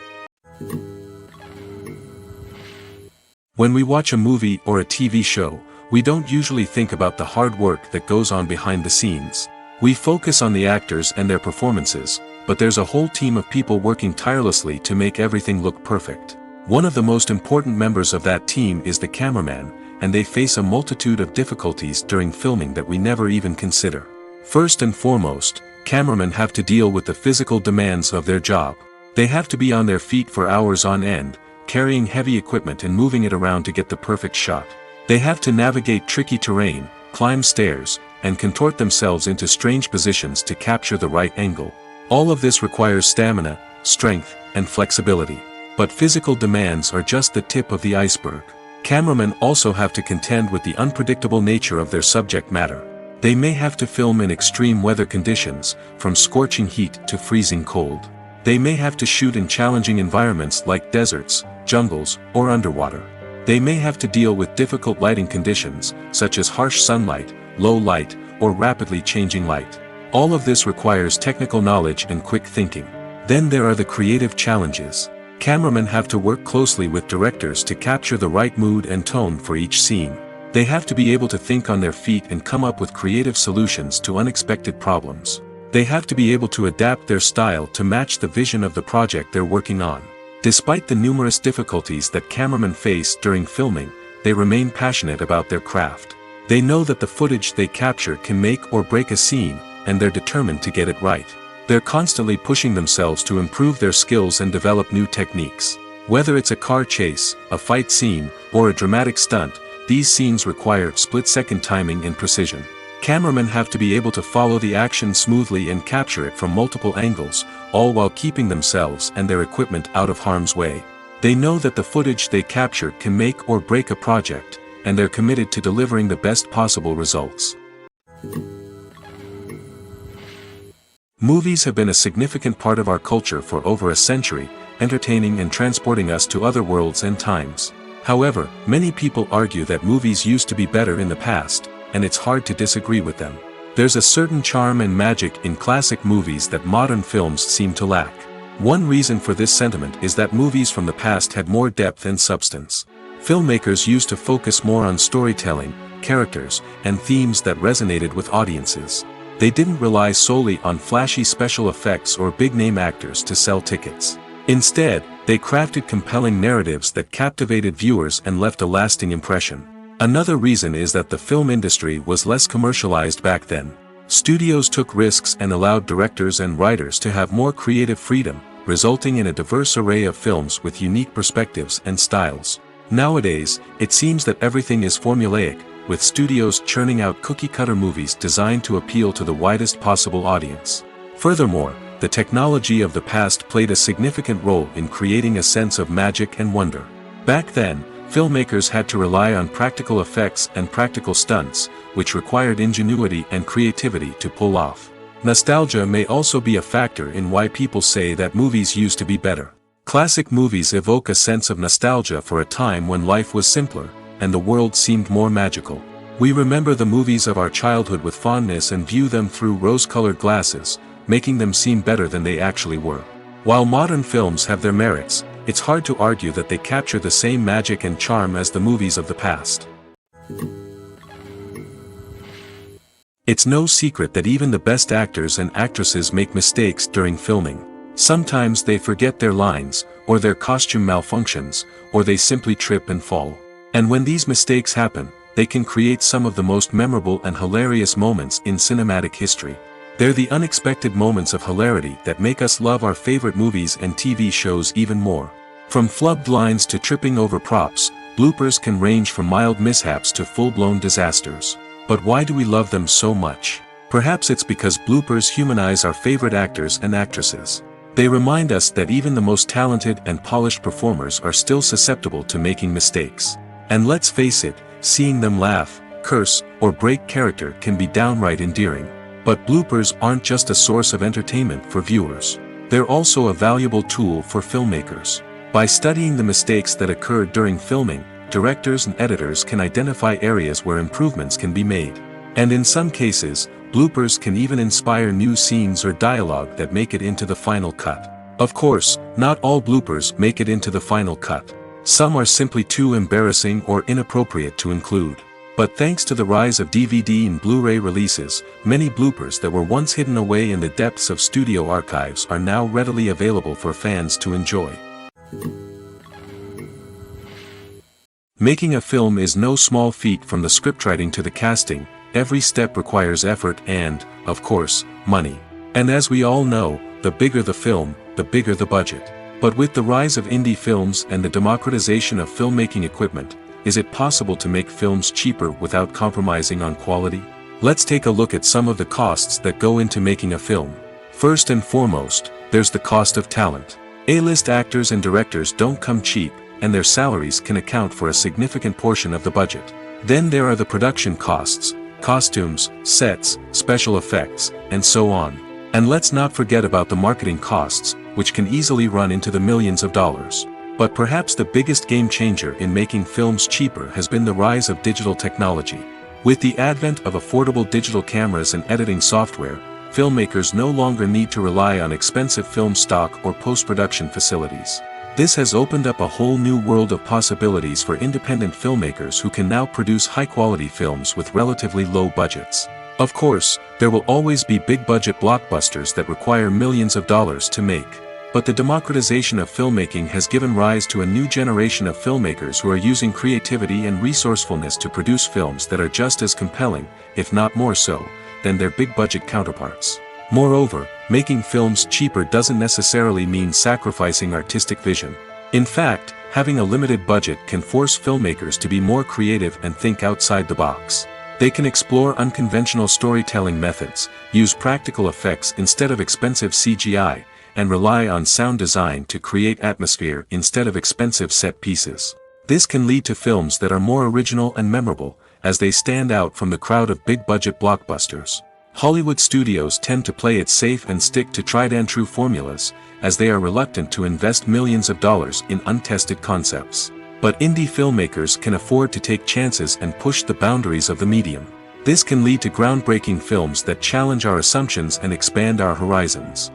When we watch a movie or a TV show, we don't usually think about the hard work that goes on behind the scenes. We focus on the actors and their performances, but there's a whole team of people working tirelessly to make everything look perfect. One of the most important members of that team is the cameraman, and they face a multitude of difficulties during filming that we never even consider. First and foremost, cameramen have to deal with the physical demands of their job. They have to be on their feet for hours on end, carrying heavy equipment and moving it around to get the perfect shot. They have to navigate tricky terrain, climb stairs, and contort themselves into strange positions to capture the right angle. All of this requires stamina, strength, and flexibility. But physical demands are just the tip of the iceberg. Cameramen also have to contend with the unpredictable nature of their subject matter. They may have to film in extreme weather conditions, from scorching heat to freezing cold. They may have to shoot in challenging environments like deserts, jungles, or underwater. They may have to deal with difficult lighting conditions, such as harsh sunlight, low light, or rapidly changing light. All of this requires technical knowledge and quick thinking. Then there are the creative challenges. Cameramen have to work closely with directors to capture the right mood and tone for each scene. They have to be able to think on their feet and come up with creative solutions to unexpected problems. They have to be able to adapt their style to match the vision of the project they're working on. Despite the numerous difficulties that cameramen face during filming, they remain passionate about their craft. They know that the footage they capture can make or break a scene, and they're determined to get it right. They're constantly pushing themselves to improve their skills and develop new techniques. Whether it's a car chase, a fight scene, or a dramatic stunt, these scenes require split-second timing and precision. Cameramen have to be able to follow the action smoothly and capture it from multiple angles, all while keeping themselves and their equipment out of harm's way. They know that the footage they capture can make or break a project, and they're committed to delivering the best possible results. Movies have been a significant part of our culture for over a century, entertaining and transporting us to other worlds and times. However, many people argue that movies used to be better in the past, and it's hard to disagree with them. There's a certain charm and magic in classic movies that modern films seem to lack. One reason for this sentiment is that movies from the past had more depth and substance. Filmmakers used to focus more on storytelling, characters, and themes that resonated with audiences. They didn't rely solely on flashy special effects or big-name actors to sell tickets. Instead, they crafted compelling narratives that captivated viewers and left a lasting impression. Another reason is that the film industry was less commercialized back then. Studios took risks and allowed directors and writers to have more creative freedom, resulting in a diverse array of films with unique perspectives and styles. Nowadays, it seems that everything is formulaic, with studios churning out cookie-cutter movies designed to appeal to the widest possible audience. Furthermore, the technology of the past played a significant role in creating a sense of magic and wonder. Back then, filmmakers had to rely on practical effects and practical stunts, which required ingenuity and creativity to pull off. Nostalgia may also be a factor in why people say that movies used to be better. Classic movies evoke a sense of nostalgia for a time when life was simpler, and the world seemed more magical. We remember the movies of our childhood with fondness and view them through rose-colored glasses, making them seem better than they actually were. While modern films have their merits, it's hard to argue that they capture the same magic and charm as the movies of the past. It's no secret that even the best actors and actresses make mistakes during filming. Sometimes they forget their lines, or their costume malfunctions, or they simply trip and fall. And when these mistakes happen, they can create some of the most memorable and hilarious moments in cinematic history. They're the unexpected moments of hilarity that make us love our favorite movies and TV shows even more. From flubbed lines to tripping over props, bloopers can range from mild mishaps to full-blown disasters. But why do we love them so much? Perhaps it's because bloopers humanize our favorite actors and actresses. They remind us that even the most talented and polished performers are still susceptible to making mistakes. And let's face it, seeing them laugh, curse, or break character can be downright endearing. But bloopers aren't just a source of entertainment for viewers. They're also a valuable tool for filmmakers. By studying the mistakes that occurred during filming, directors and editors can identify areas where improvements can be made. And in some cases, bloopers can even inspire new scenes or dialogue that make it into the final cut. Of course, not all bloopers make it into the final cut. Some are simply too embarrassing or inappropriate to include. But thanks to the rise of DVD and Blu-ray releases, many bloopers that were once hidden away in the depths of studio archives are now readily available for fans to enjoy. Making a film is no small feat. From the scriptwriting to the casting, every step requires effort and, of course, money. And as we all know, the bigger the film, the bigger the budget. But with the rise of indie films and the democratization of filmmaking equipment, is it possible to make films cheaper without compromising on quality? Let's take a look at some of the costs that go into making a film. First and foremost, there's the cost of talent. A-list actors and directors don't come cheap, and their salaries can account for a significant portion of the budget. Then there are the production costs, costumes, sets, special effects, and so on. And let's not forget about the marketing costs, which can easily run into the millions of dollars. But perhaps the biggest game changer in making films cheaper has been the rise of digital technology. With the advent of affordable digital cameras and editing software, filmmakers no longer need to rely on expensive film stock or post-production facilities. This has opened up a whole new world of possibilities for independent filmmakers who can now produce high-quality films with relatively low budgets. Of course, there will always be big-budget blockbusters that require millions of dollars to make. But the democratization of filmmaking has given rise to a new generation of filmmakers who are using creativity and resourcefulness to produce films that are just as compelling, if not more so, than their big-budget counterparts. Moreover, making films cheaper doesn't necessarily mean sacrificing artistic vision. In fact, having a limited budget can force filmmakers to be more creative and think outside the box. They can explore unconventional storytelling methods, use practical effects instead of expensive CGI, and rely on sound design to create atmosphere instead of expensive set pieces. This can lead to films that are more original and memorable, as they stand out from the crowd of big-budget blockbusters. Hollywood studios tend to play it safe and stick to tried-and-true formulas, as they are reluctant to invest millions of dollars in untested concepts. But indie filmmakers can afford to take chances and push the boundaries of the medium. This can lead to groundbreaking films that challenge our assumptions and expand our horizons.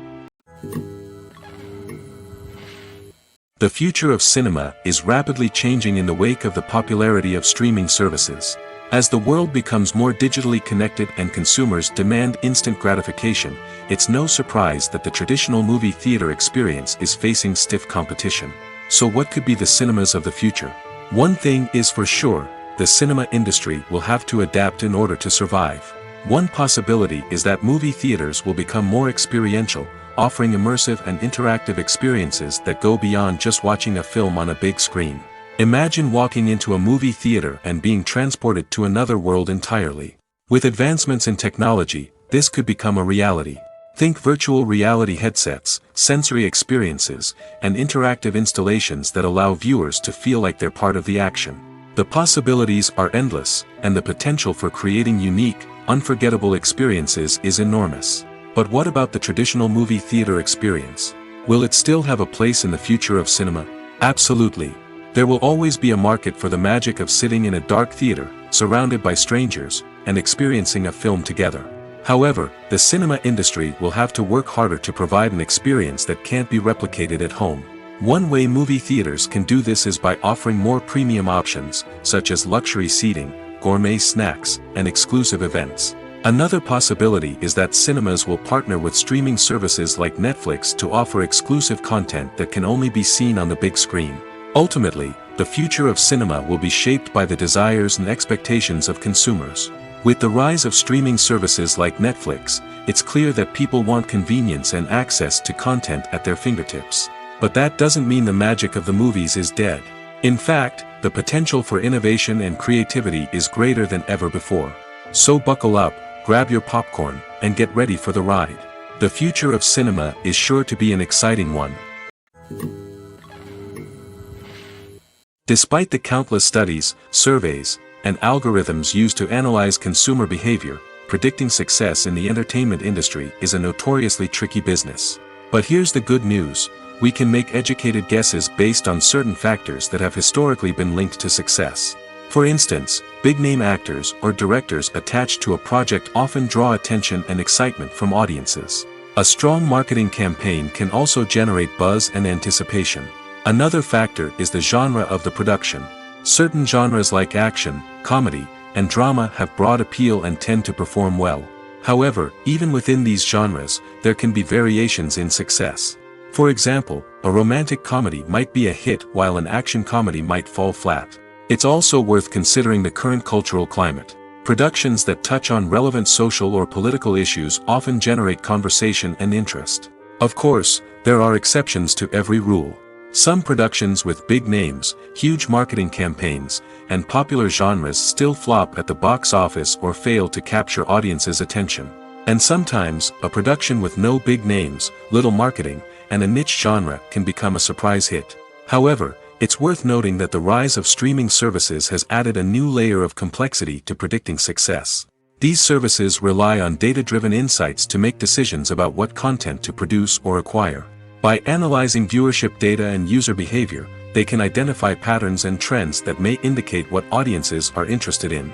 The future of cinema is rapidly changing in the wake of the popularity of streaming services. As the world becomes more digitally connected and consumers demand instant gratification, it's no surprise that the traditional movie theater experience is facing stiff competition. So what could be the cinemas of the future? One thing is for sure, the cinema industry will have to adapt in order to survive. One possibility is that movie theaters will become more experiential, offering immersive and interactive experiences that go beyond just watching a film on a big screen. Imagine walking into a movie theater and being transported to another world entirely. With advancements in technology, this could become a reality. Think virtual reality headsets, sensory experiences, and interactive installations that allow viewers to feel like they're part of the action. The possibilities are endless, and the potential for creating unique, unforgettable experiences is enormous. But what about the traditional movie theater experience? Will it still have a place in the future of cinema? Absolutely. There will always be a market for the magic of sitting in a dark theater, surrounded by strangers, and experiencing a film together. However, the cinema industry will have to work harder to provide an experience that can't be replicated at home. One way movie theaters can do this is by offering more premium options, such as luxury seating, gourmet snacks, and exclusive events. Another possibility is that cinemas will partner with streaming services like Netflix to offer exclusive content that can only be seen on the big screen. Ultimately, the future of cinema will be shaped by the desires and expectations of consumers. With the rise of streaming services like Netflix, it's clear that people want convenience and access to content at their fingertips. But that doesn't mean the magic of the movies is dead. In fact, the potential for innovation and creativity is greater than ever before. So buckle up, grab your popcorn, and get ready for the ride. The future of cinema is sure to be an exciting one. Despite the countless studies, surveys, and algorithms used to analyze consumer behavior, predicting success in the entertainment industry is a notoriously tricky business. But here's the good news: we can make educated guesses based on certain factors that have historically been linked to success. For instance, big-name actors or directors attached to a project often draw attention and excitement from audiences. A strong marketing campaign can also generate buzz and anticipation. Another factor is the genre of the production. Certain genres like action, comedy, and drama have broad appeal and tend to perform well. However, even within these genres, there can be variations in success. For example, a romantic comedy might be a hit while an action comedy might fall flat. It's also worth considering the current cultural climate. Productions that touch on relevant social or political issues often generate conversation and interest. Of course, there are exceptions to every rule. Some productions with big names, huge marketing campaigns, and popular genres still flop at the box office or fail to capture audiences' attention. And sometimes, a production with no big names, little marketing, and a niche genre can become a surprise hit. However, it's worth noting that the rise of streaming services has added a new layer of complexity to predicting success. These services rely on data-driven insights to make decisions about what content to produce or acquire. By analyzing viewership data and user behavior, they can identify patterns and trends that may indicate what audiences are interested in.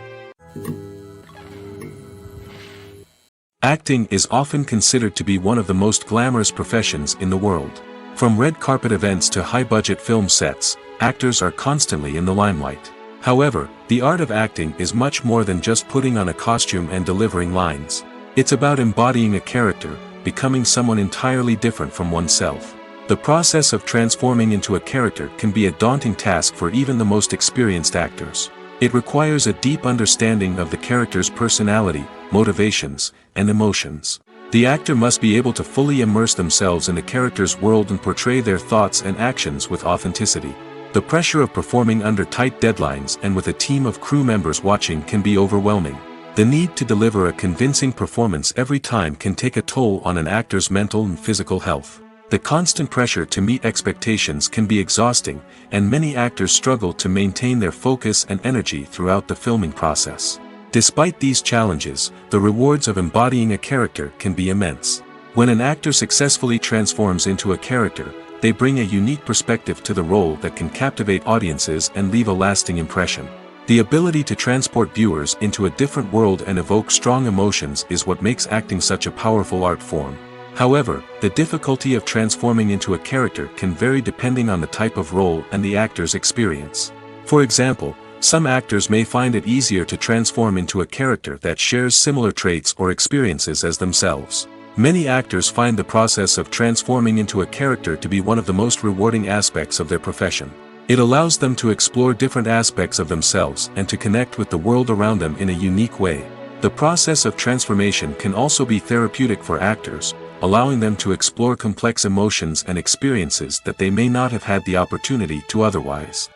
Acting is often considered to be one of the most glamorous professions in the world. From red carpet events to high-budget film sets, actors are constantly in the limelight. However, the art of acting is much more than just putting on a costume and delivering lines. It's about embodying a character, becoming someone entirely different from oneself. The process of transforming into a character can be a daunting task for even the most experienced actors. It requires a deep understanding of the character's personality, motivations, and emotions. The actor must be able to fully immerse themselves in the character's world and portray their thoughts and actions with authenticity. The pressure of performing under tight deadlines and with a team of crew members watching can be overwhelming. The need to deliver a convincing performance every time can take a toll on an actor's mental and physical health. The constant pressure to meet expectations can be exhausting, and many actors struggle to maintain their focus and energy throughout the filming process. Despite these challenges, the rewards of embodying a character can be immense. When an actor successfully transforms into a character, they bring a unique perspective to the role that can captivate audiences and leave a lasting impression. The ability to transport viewers into a different world and evoke strong emotions is what makes acting such a powerful art form. However, the difficulty of transforming into a character can vary depending on the type of role and the actor's experience. For example, some actors may find it easier to transform into a character that shares similar traits or experiences as themselves. Many actors find the process of transforming into a character to be one of the most rewarding aspects of their profession. It allows them to explore different aspects of themselves and to connect with the world around them in a unique way. The process of transformation can also be therapeutic for actors, allowing them to explore complex emotions and experiences that they may not have had the opportunity to otherwise.